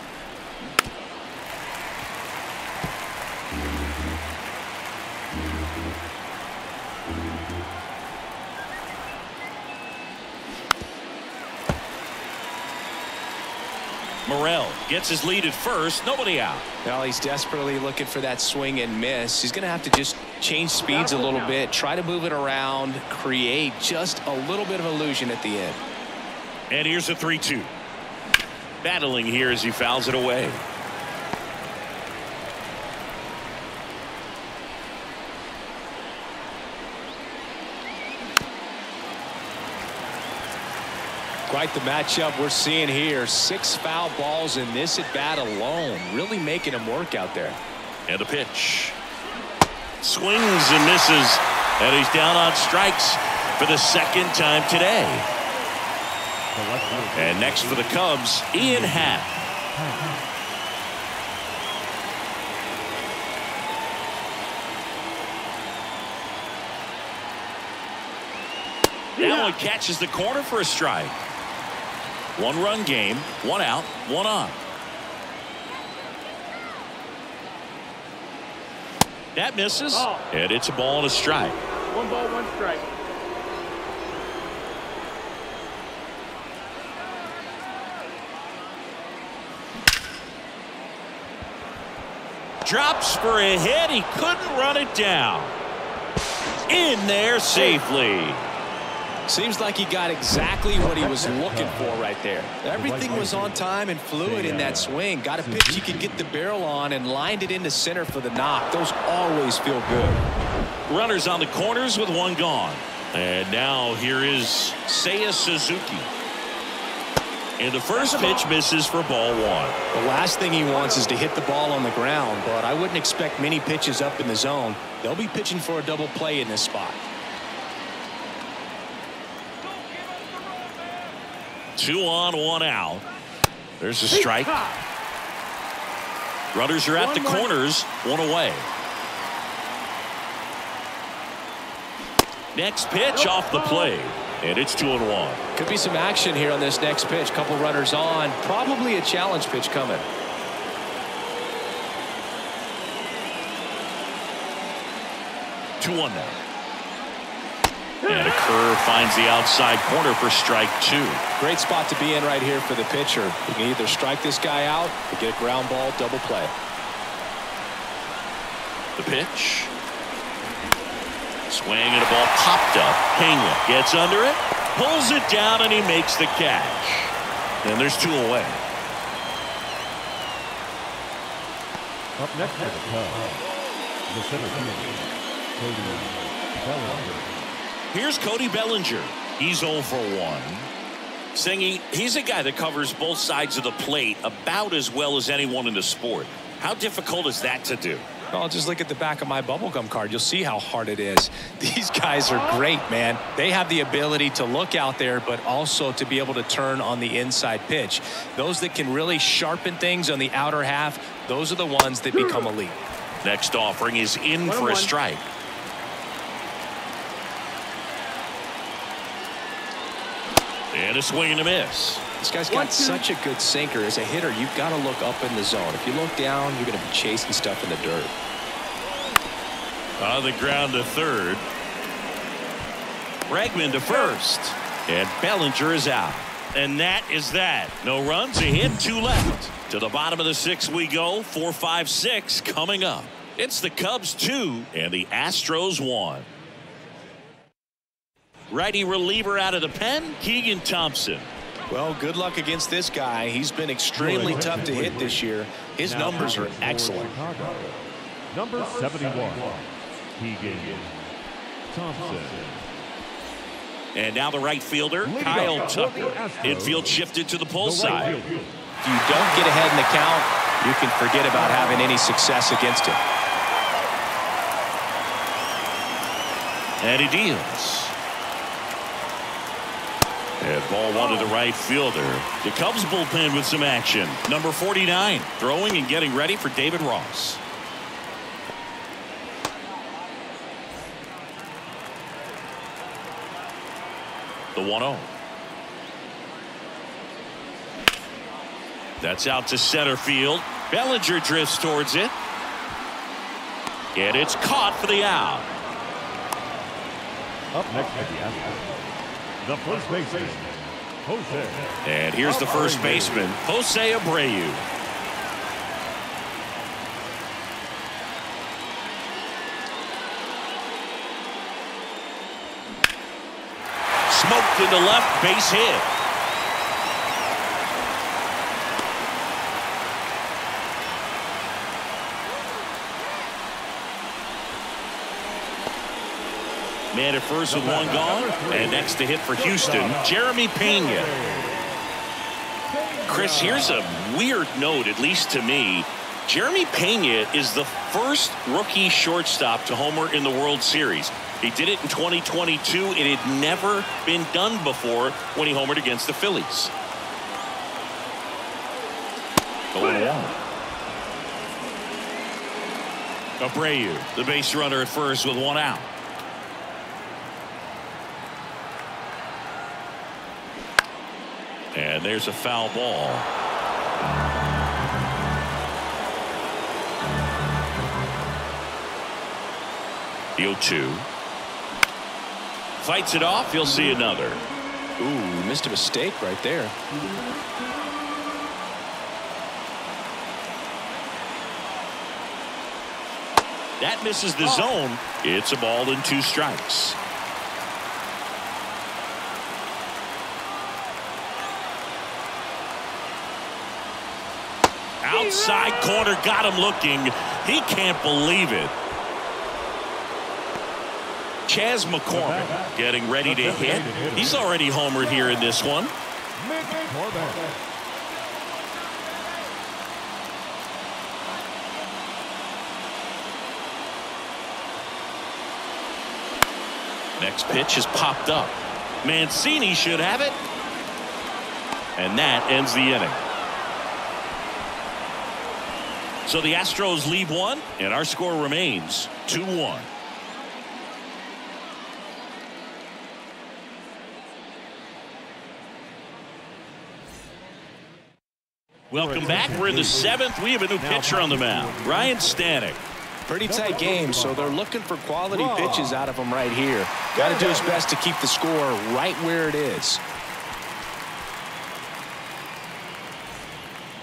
Morel gets his lead at first. Nobody out. Well, he's desperately looking for that swing and miss. He's going to have to just change speeds a little bit, try to move it around, create just a little bit of illusion at the end. And here's a 3-2. Battling here as he fouls it away. Quite the matchup we're seeing here. 6 foul balls in this at bat alone. Really making him work out there. And a pitch. Swings and misses. And he's down on strikes for the second time today. And next for the Cubs, Ian Happ. That one catches the corner for a strike. 1-run game, 1 out, 1 on. That misses, and it's a ball and a strike. 1 ball, 1 strike. Drops for a hit. He couldn't run it down. In there safely. Seems like he got exactly what he was looking for right there. Everything was on time and fluid in that swing. Got a pitch he could get the barrel on and lined it into center for the knock. Those always feel good. Runners on the corners with 1 gone. And now here is Seiya Suzuki. And the first pitch misses for ball 1. The last thing he wants is to hit the ball on the ground, but I wouldn't expect many pitches up in the zone. They'll be pitching for a double play in this spot. 2 on, 1 out. There's a strike. Runners are at the corners, 1 away. Next pitch off the plate, and it's 2-1. Could be some action here on this next pitch. Couple runners on. Probably a challenge pitch coming. 2-1 now. And a curve finds the outside corner for strike 2. Great spot to be in right here for the pitcher. You can either strike this guy out or get a ground ball double play. The pitch. Swing and a ball popped up. Pena gets under it, pulls it down, and he makes the catch. And there's 2 away. Up next for the Cubs, the center fielder, Cody Bellinger. Here's Cody Bellinger. He's 0 for 1. Singy, he's a guy that covers both sides of the plate about as well as anyone in the sport. How difficult is that to do? Well, just look at the back of my bubblegum card. You'll see how hard it is. These guys are great, man. They have the ability to look out there, but also to be able to turn on the inside pitch. Those that can really sharpen things on the outer half, those are the ones that become elite. Next offering is in for a strike. And a swing and a miss. This guy's got such a good sinker. As a hitter, you've got to look up in the zone. If you look down, you're going to be chasing stuff in the dirt. On the ground to third. Bregman to first. And Bellinger is out. And that is that. No runs, a hit, 2 left. To the bottom of the 6th we go. 4, 5, 6 coming up. It's the Cubs 2 and the Astros 1. Righty reliever out of the pen, Keegan Thompson. Well, good luck against this guy. He's been extremely tough to hit this year. His numbers are excellent. Number 71, Keegan Thompson. And now the right fielder, Kyle Tucker. Infield shifted to the pull side. If you don't get ahead in the count, you can forget about having any success against him. And he deals. And ball 1 to the right fielder. The Cubs bullpen with some action. Number 49 throwing and getting ready for David Ross. The 1-0. That's out to center field. Bellinger drifts towards it. And it's caught for the out. Up next for the Astros, the first baseman, And here's the first baseman, Jose Abreu. Smoked into left, base hit. Man at first with one gone, and next to hit for Houston, Jeremy Pena. Chris, here's a weird note, at least to me. Jeremy Pena is the first rookie shortstop to homer in the World Series. He did it in 2022. It had never been done before when he homered against the Phillies. Going on. Abreu, the base runner at first with one out. And there's a foul ball. The 0-2. Fights it off. He'll see another. Ooh, missed a mistake right there. That misses the zone. It's a ball and 2 strikes. Outside corner, got him looking. He can't believe it. Chas McCormick getting ready to hit. He's already homered here in this one. Next pitch is popped up. Mancini should have it. And that ends the inning. So the Astros lead 1, and our score remains 2-1. Welcome back. We're in the 7th. We have a new pitcher on the mound, Ryan Stanek. Pretty tight game, so they're looking for quality pitches out of him right here. Got to do his best to keep the score right where it is.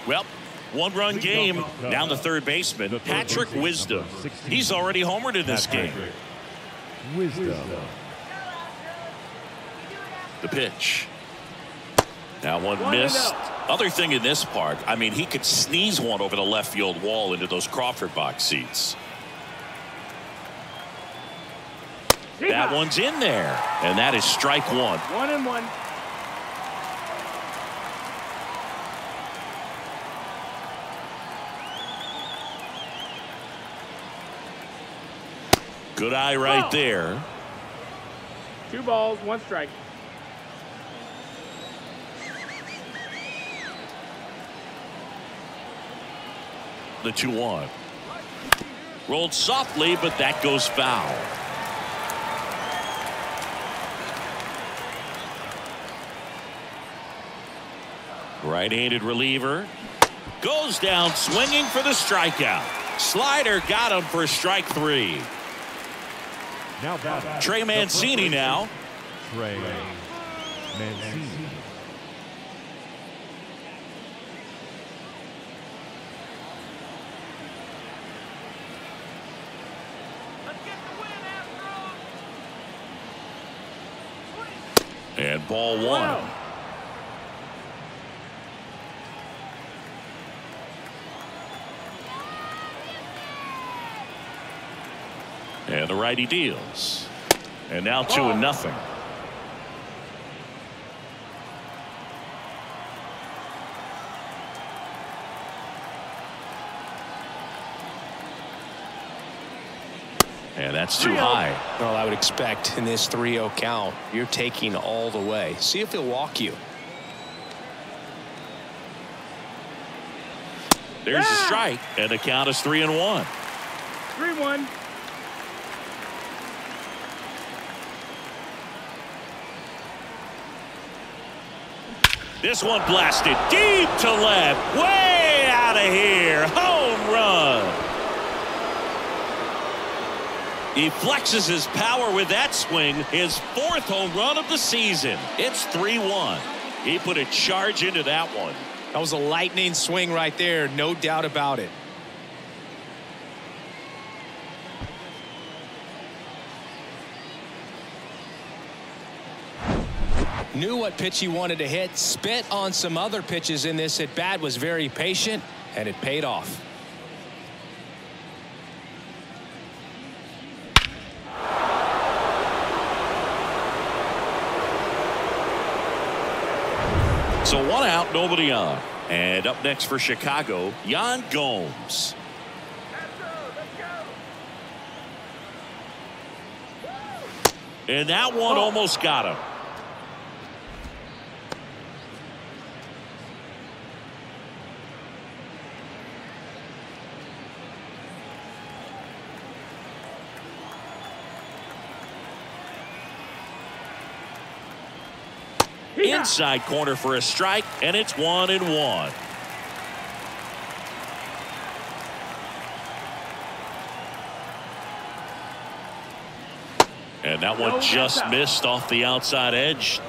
Well, one-run game. Down the third baseman, Patrick Wisdom. He's already homered in this game. The pitch. Now one missed. Other thing in this park, I mean, he could sneeze one over the left field wall into those Crawford box seats. That one's in there, and that is strike 1. 1-1. Good eye right there. 2 balls, 1 strike. The 2-1. Rolled softly, but that goes foul. Right-handed reliever. Goes down swinging for the strikeout. Slider got him for strike 3. Trey Mancini now. Trey Mancini. And ball 1. And the righty deals. And now 2-0. And that's too high. Well, I would expect in this 3-0 count, you're taking all the way. See if he'll walk you. There's a strike, and the count is 3-1. 3-1. This one blasted deep to left, way out of here. Home run. He flexes his power with that swing, his 4th home run of the season. It's 3-1. He put a charge into that one. That was a lightning swing right there, no doubt about it. Knew what pitch he wanted to hit, spit on some other pitches in this at bat, was very patient, and it paid off. So 1 out, nobody on. And up next for Chicago, Yan Gomes. And that one almost got him. Inside corner for a strike, and it's 1-1. And that one just missed off the outside edge.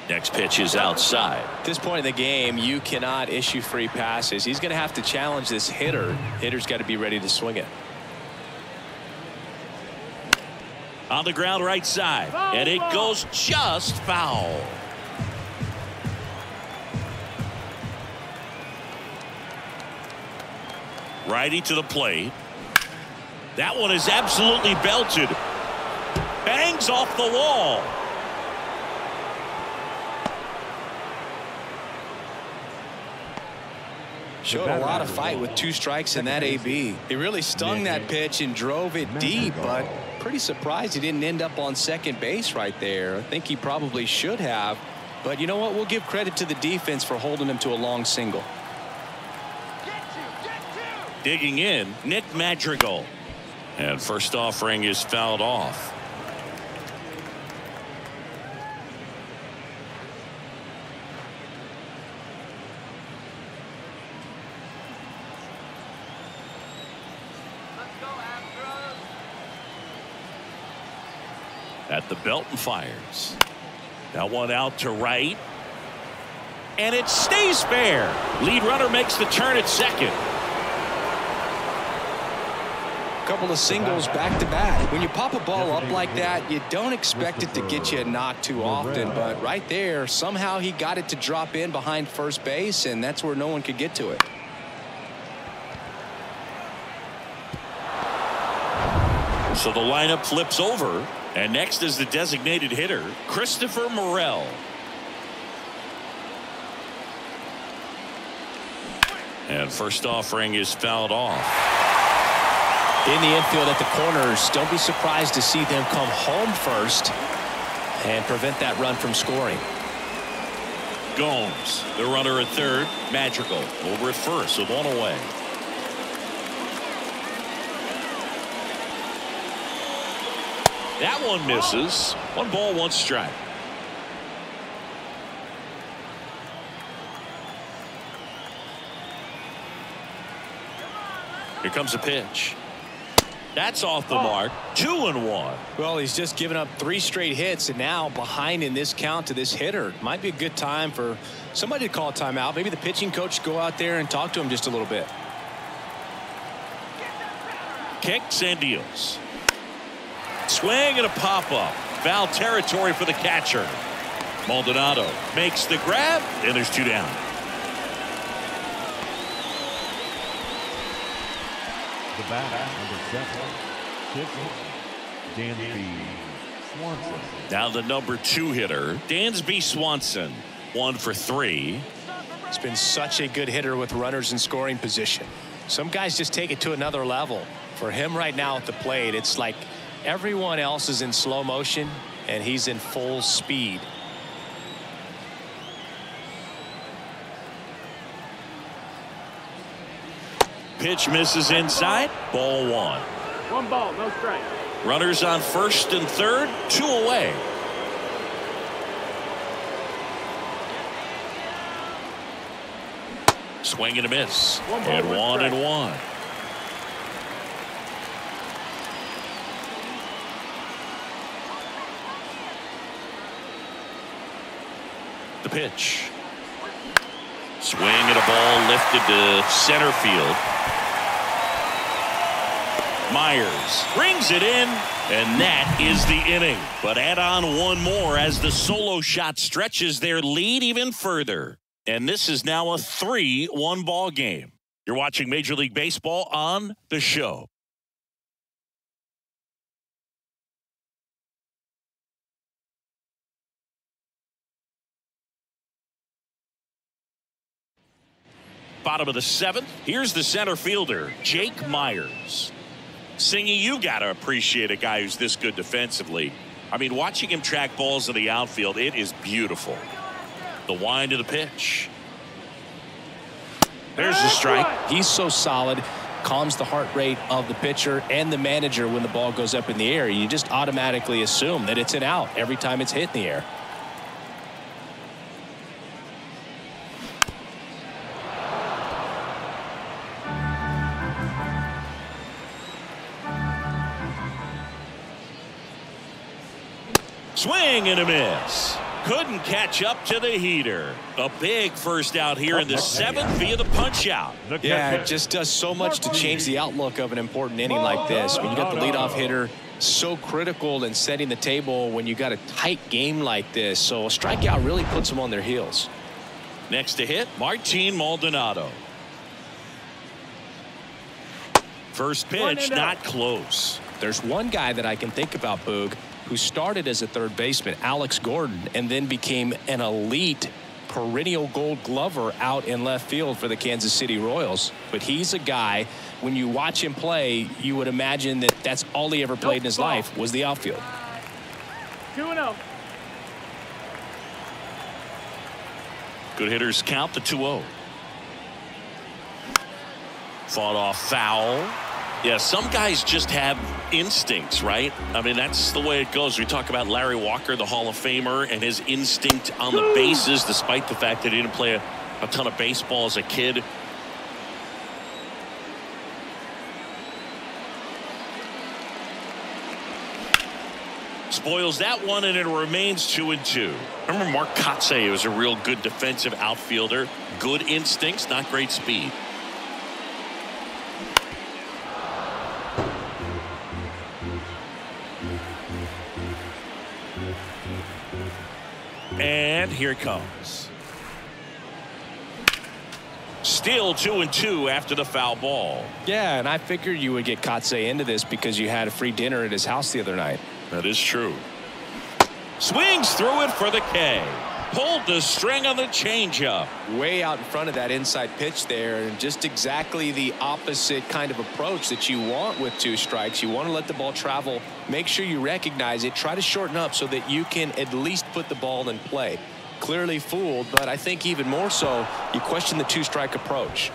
Next pitch is outside. At this point in the game, you cannot issue free passes. He's going to have to challenge this hitter. Hitter's got to be ready to swing it. On the ground right side, and it goes just foul. Righty to the plate. That one is absolutely belted. Bangs off the wall. Showed a lot of fight with 2 strikes in that AB. He really stung that pitch and drove it deep, but pretty surprised he didn't end up on second base right there. I think he probably should have, but you know what? We'll give credit to the defense for holding him to a long single. Digging in, Nick Madrigal. And first offering is fouled off. At the belt and fires. That one out to right. And it stays fair. Lead runner makes the turn at second. Couple of singles back to back. When you pop a ball up like that, you don't expect it to get you a knock too often, but right there, somehow he got it to drop in behind first base, and that's where no one could get to it. So the lineup flips over, and next is the designated hitter, Christopher Morel. And first offering is fouled off. In the infield at the corners, don't be surprised to see them come home first and prevent that run from scoring. Gomes, the runner at third. Madrigal over at first with 1 away. That one misses. 1 ball, 1 strike. Here comes a pitch. That's off the mark. 2-1. Well, he's just given up 3 straight hits, and now behind in this count to this hitter. Might be a good time for somebody to call a timeout. Maybe the pitching coach go out there and talk to him just a little bit. Kicks and deals. Swing and a pop-up. Foul territory for the catcher. Maldonado makes the grab, and there's 2 down. The batter, number 7, Dansby Swanson. Now the number 2 hitter, Dansby Swanson. 1 for 3. He's been such a good hitter with runners in scoring position. Some guys just take it to another level. For him right now at the plate, it's like everyone else is in slow motion, and he's in full speed. Pitch misses inside. Ball 1. 1 ball, no strike. Runners on first and third, 2 away. Swing and a miss. And 1-1. The pitch. Swing and a ball lifted to center field. Myers brings it in, and that is the inning. But add on one more as the solo shot stretches their lead even further. And this is now a 3-1 ball game. You're watching Major League Baseball on The Show. Bottom of the 7th. Here's the center fielder, Jake Myers. Singy, you got to appreciate a guy who's this good defensively. I mean, watching him track balls in the outfield, it is beautiful. The wind of the pitch. There's the strike. He's so solid, calms the heart rate of the pitcher and the manager when the ball goes up in the air. You just automatically assume that it's an out every time it's hit in the air. Swing and a miss. Couldn't catch up to the heater. A big first out here in the 7th via the punch out. Yeah, it just does so much to change the outlook of an important inning like this. When you got the leadoff hitter, so critical in setting the table when you got a tight game like this. So a strikeout really puts them on their heels. Next to hit, Martin Maldonado. First pitch, not close. There's one guy that I can think about, Boog, who started as a third baseman, Alex Gordon, and then became an elite perennial Gold Glover out in left field for the Kansas City Royals. But he's a guy, when you watch him play, you would imagine that that's all he ever played in his life was the outfield. 2-0. Good hitters count the 2-0. Fought off foul. Yeah, some guys just have instincts, right? I mean, that's the way it goes. We talk about Larry Walker, the Hall of Famer, and his instinct on the bases, despite the fact that he didn't play a ton of baseball as a kid. Spoils that one, and it remains 2-2. Remember Mark Kotsay was a real good defensive outfielder. Good instincts, not great speed. And here it comes. Still 2-2 after the foul ball. Yeah, and I figured you would get Kotsay into this because you had a free dinner at his house the other night. That is true. Swings through it for the K. Pulled the string on the changeup. Way out in front of that inside pitch there, and just exactly the opposite kind of approach that you want with 2 strikes. You want to let the ball travel. Make sure you recognize it. Try to shorten up so that you can at least put the ball in play. Clearly fooled, but I think even more so, you question the 2-strike approach.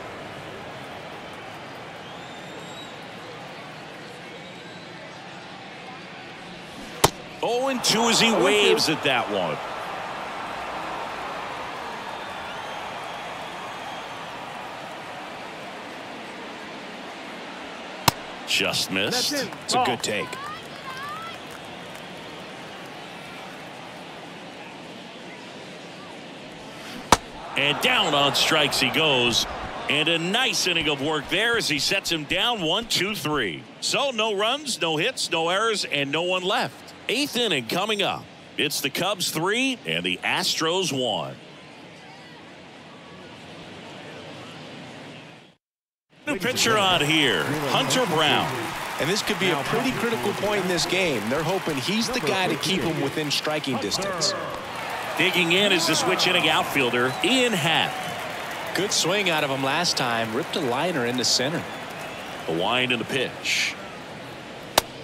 Oh, and 2 as he waves at that one. Just missed. It's a good take. And down on strikes he goes. And a nice inning of work there as he sets him down 1-2-3. So no runs, no hits, no errors, and no one left. 8th inning coming up. It's the Cubs 3 and the Astros 1. New pitcher on here, Hunter Brown. And this could be a pretty critical point in this game. They're hoping he's the guy to keep him within striking distance. Digging in is the switch hitting outfielder, Ian Happ. Good swing out of him last time. Ripped a liner into center. The wind and the pitch.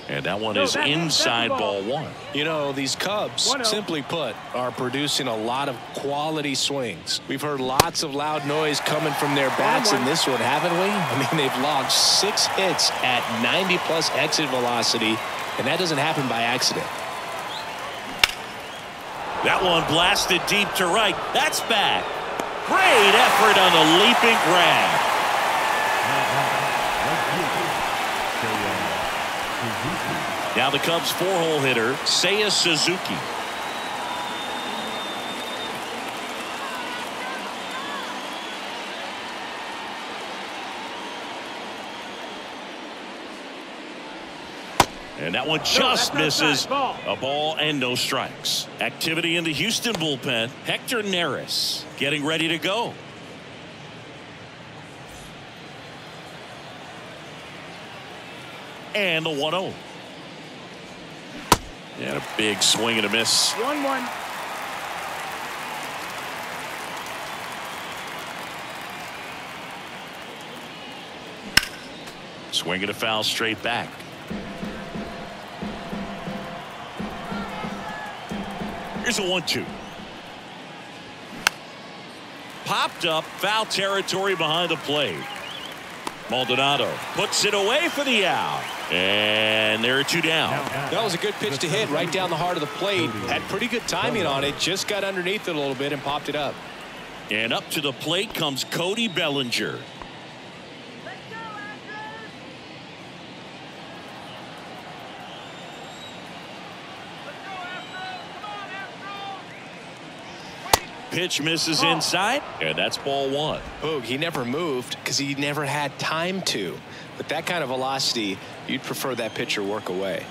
And that one is inside ball 1. You know, these Cubs, simply put, are producing a lot of quality swings. We've heard lots of loud noise coming from their bats in this one, haven't we? I mean, they've logged 6 hits at 90+ exit velocity and that doesn't happen by accident. That one blasted deep to right. That's back. Great effort on the leaping grab. Now the Cubs' 4-hole hitter, Seiya Suzuki. And that one just misses. A ball and no strikes. Activity in the Houston bullpen. Hector Neris getting ready to go. And the 1-0. And a big swing and a miss. 1-1. Swing and a foul straight back. Here's a 1-2. Popped up, foul territory behind the plate. Maldonado puts it away for the out. And there are 2 down. That was a good pitch to hit right down the heart of the plate. Had pretty good timing on it. Just got underneath it a little bit and popped it up. And up to the plate comes Cody Bellinger. Pitch misses inside, and that's ball 1. Boog, he never moved because he never had time to. With that kind of velocity, you'd prefer that pitcher work away.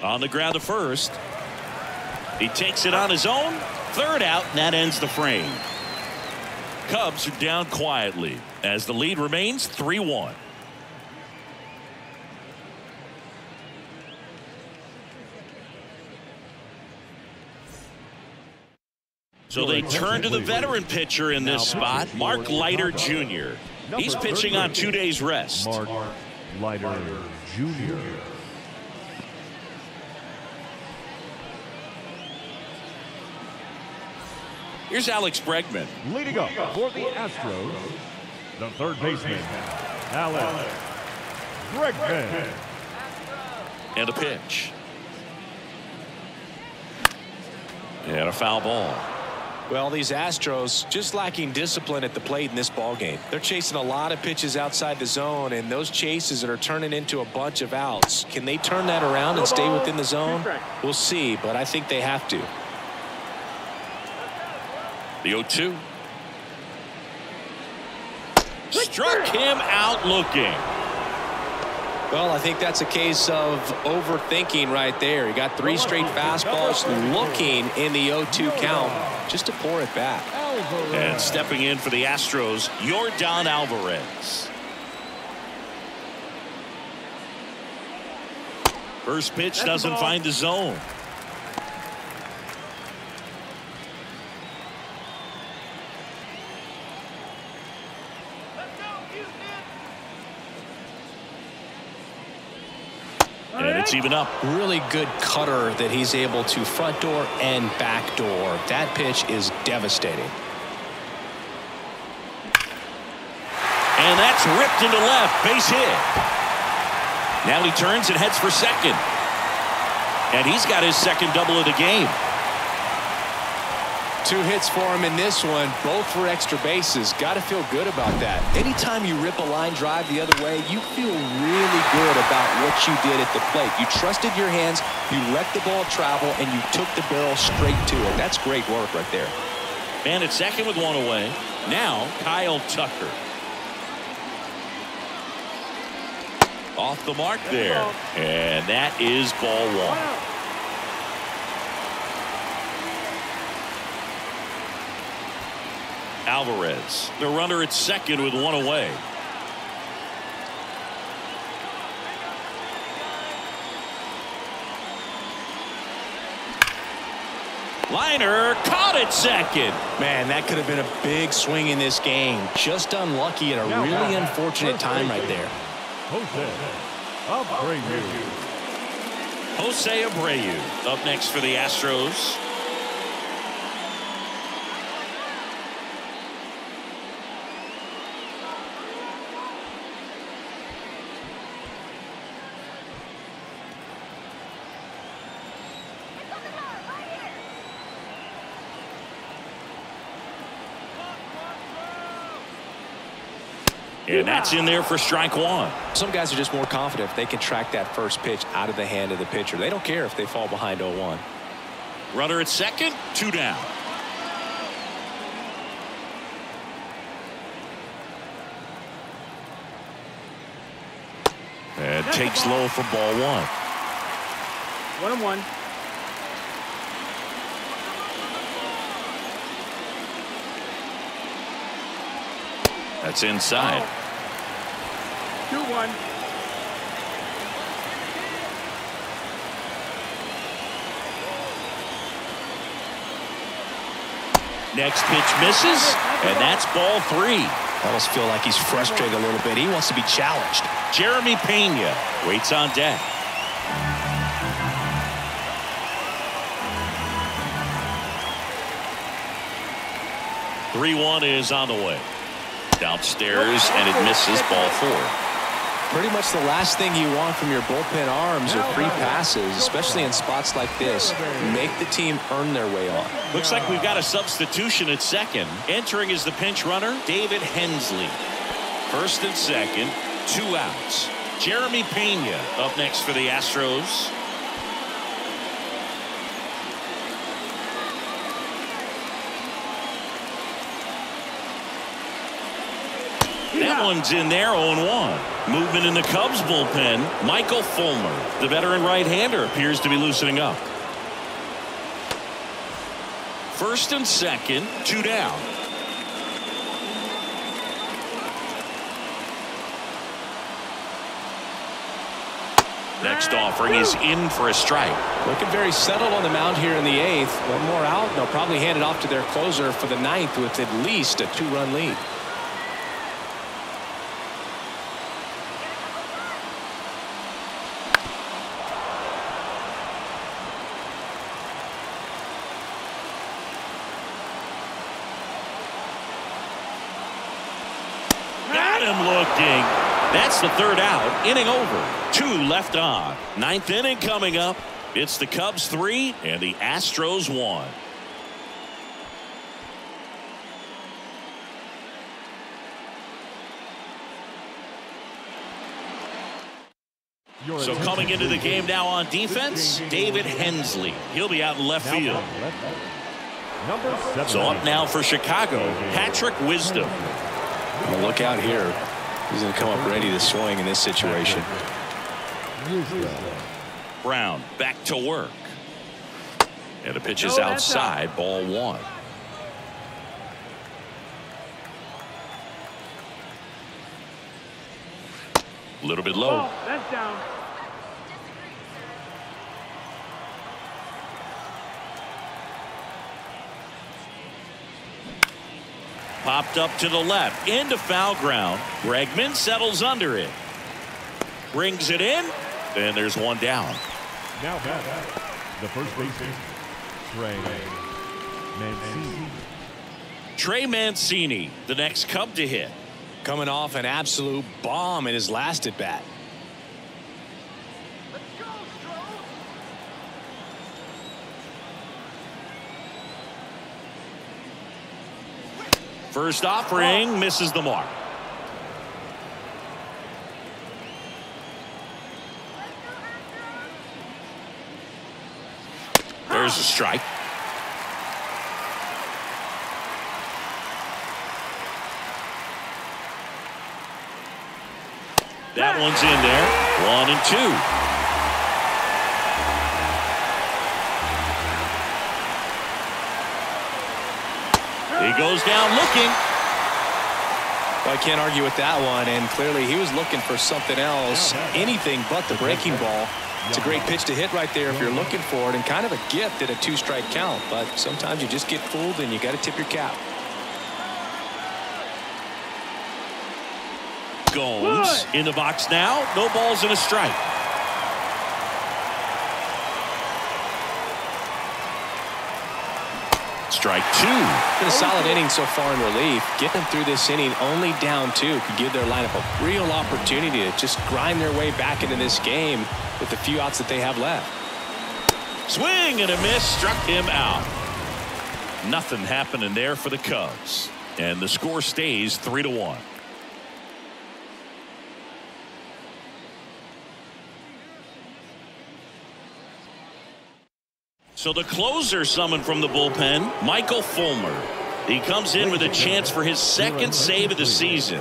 On the ground to first. He takes it on his own. 3rd out, and that ends the frame. Cubs are down quietly as the lead remains 3-1. So they turn to the veteran pitcher in this spot, Mark Leiter Jr. He's pitching on 2 days rest. Mark Leiter Jr. Here's Alex Bregman. Leading up for the Astros, the third baseman, Alex Bregman. And a pitch. And a foul ball. Well, these Astros just lacking discipline at the plate in this ball game. They're chasing a lot of pitches outside the zone, and those chases that are turning into a bunch of outs. Can they turn that around and stay within the zone? We'll see, but I think they have to. The 0-2. Struck him out looking. Well, I think that's a case of overthinking right there. He got 3 straight fastballs looking in the 0-2 count just to pour it back. And stepping in for the Astros, Yordan Alvarez. First pitch doesn't find the zone. And it's even up. Really good cutter that he's able to front door and back door. That pitch is devastating. And that's ripped into left. Base hit. Now he turns and heads for second. And he's got his second double of the game. 2 hits for him in this one, both for extra bases. Got to feel good about that. Anytime you rip a line drive the other way, you feel really good about what you did at the plate. You trusted your hands, you let the ball travel, and you took the barrel straight to it. That's great work right there. Man at second with 1 away. Now Kyle Tucker. Off the mark there. And that is ball 1. Alvarez, the runner at second with 1 away. Liner caught at second. Man, that could have been a big swing in this game. Just unlucky at a really unfortunate time right there. Jose Abreu up next for the Astros. And that's in there for strike one. Some guys are just more confident if they can track that first pitch out of the hand of the pitcher. They don't care if they fall behind 0-1. Runner at second, 2 down. And takes low for ball 1. 1-1. That's inside. 2-1. Next pitch misses, and that's ball 3. I almost feel like he's frustrated a little bit. He wants to be challenged. Jeremy Pena waits on deck. Three-1 is on the way. Downstairs, and it misses ball 4. Pretty much the last thing you want from your bullpen arms are free passes, especially in spots like this. Make the team earn their way on. Looks like we've got a substitution at second. Entering is the pinch runner, David Hensley. First and second, 2 outs. Jeremy Pena up next for the Astros. That one's in there, 0-1. Movement in the Cubs bullpen. Michael Fulmer, the veteran right-hander, appears to be loosening up. First and second, 2 down. Next offering is in for a strike. Looking very settled on the mound here in the 8th. One more out, and they'll probably hand it off to their closer for the 9th with at least a 2-run lead. Got him looking. That's the 3rd out. Inning over. 2 left on. 9th inning coming up. It's the Cubs 3 and the Astros 1. So coming into the game now on defense, David Hensley. He'll be out in left field. So up now for Chicago, Patrick Wisdom. Well, look out here. He's going to come up ready to swing in this situation. Brown back to work. And the pitch is outside, ball 1. A little bit low. That's down. Popped up to the left, into foul ground. Bregman settles under it. Brings it in, and there's 1 down. Now back, the first baseman, Trey Mancini. Trey Mancini, the next Cub to hit. Coming off an absolute bomb in his last at bat. First offering misses the mark. There's a strike. That one's in there. 1 and 2. He goes down looking. Well, I can't argue with that one, and clearly he was looking for something else, anything but the breaking ball. It's a great pitch to hit right there if you're looking for it, and kind of a gift at a 2-strike count, but sometimes you just get fooled and you got to tip your cap. Gomes in the box now. No balls and a strike. Strike 2. Been a solid inning so far in relief. Getting them through this inning only down 2 could give their lineup a real opportunity to just grind their way back into this game with the few outs that they have left. Swing and a miss, struck him out. Nothing happening there for the Cubs, and the score stays 3-1. So the closer summoned from the bullpen, Michael Fulmer. He comes in with a chance for his second save of the season.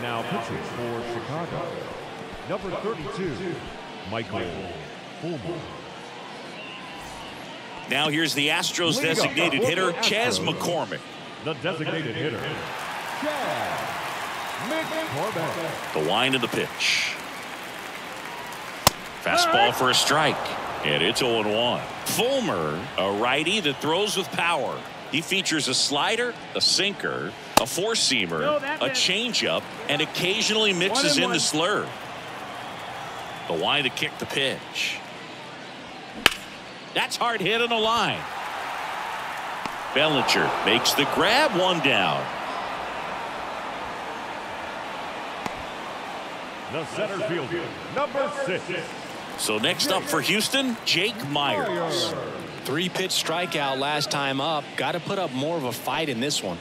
Now pitching for Chicago, number 32, Michael Fulmer. Now here's the Astros designated hitter, Chas McCormick. The designated hitter, Chas McCormick. The wind of the pitch. Fastball for a strike. And it's 0-1. Fulmer, a righty that throws with power. He features a slider, a sinker, a four-seamer, a changeup, and occasionally mixes in the slurve. The wind to kick the pitch. That's hard hit on the line. Bellinger makes the grab, one down. The center fielder, number 6. So next up for Houston, Jake Myers. 3-pitch strikeout last time up. Got to put up more of a fight in this one.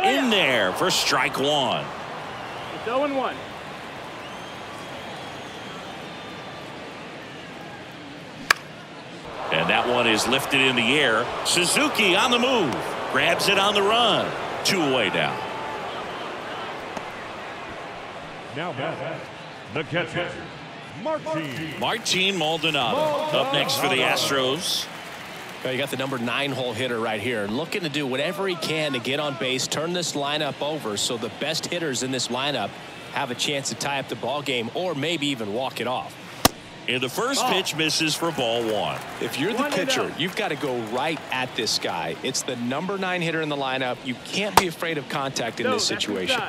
In there for strike one. It's 0-1. And that one is lifted in the air. Suzuki on the move. Grabs it on the run. 2 away now. Now back, the catcher, Martin Maldonado up next for the Astros. You got the number 9 hole hitter right here, looking to do whatever he can to get on base, turn this lineup over so the best hitters in this lineup have a chance to tie up the ball game or maybe even walk it off. And the first pitch misses for ball 1. If you're the pitcher, you've got to go right at this guy. It's the number 9 hitter in the lineup. You can't be afraid of contact in this situation.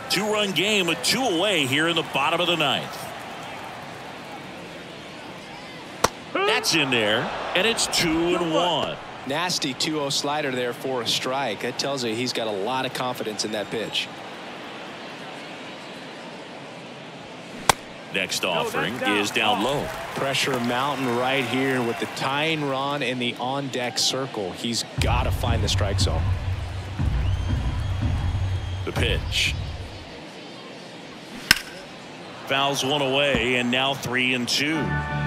2-run game with 2 away here in the bottom of the 9th. That's in there, and it's 2-1. Nasty 2-0 slider there for a strike. That tells you he's got a lot of confidence in that pitch. Next offering is down low. Pressure mountain right here with the tying run in the on-deck circle. He's got to find the strike zone. The pitch. Fouls one away, and now 3-2.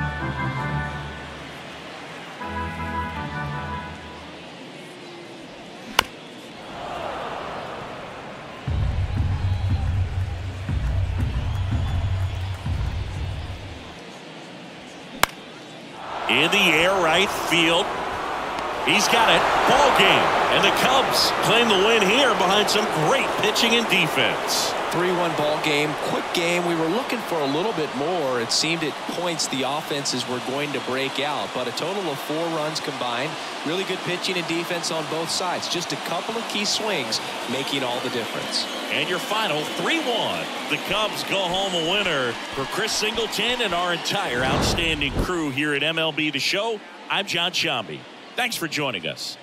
In the air, right field. He's got it. Ball game. And the Cubs claim the win here behind some great pitching and defense. 3-1 ball game. Quick game. We were looking for a little bit more. It seemed at points the offenses were going to break out. But a total of 4 runs combined. Really good pitching and defense on both sides. Just a couple of key swings making all the difference. And your final 3-1. The Cubs go home a winner. For Chris Singleton and our entire outstanding crew here at MLB The Show, I'm John Shambi. Thanks for joining us.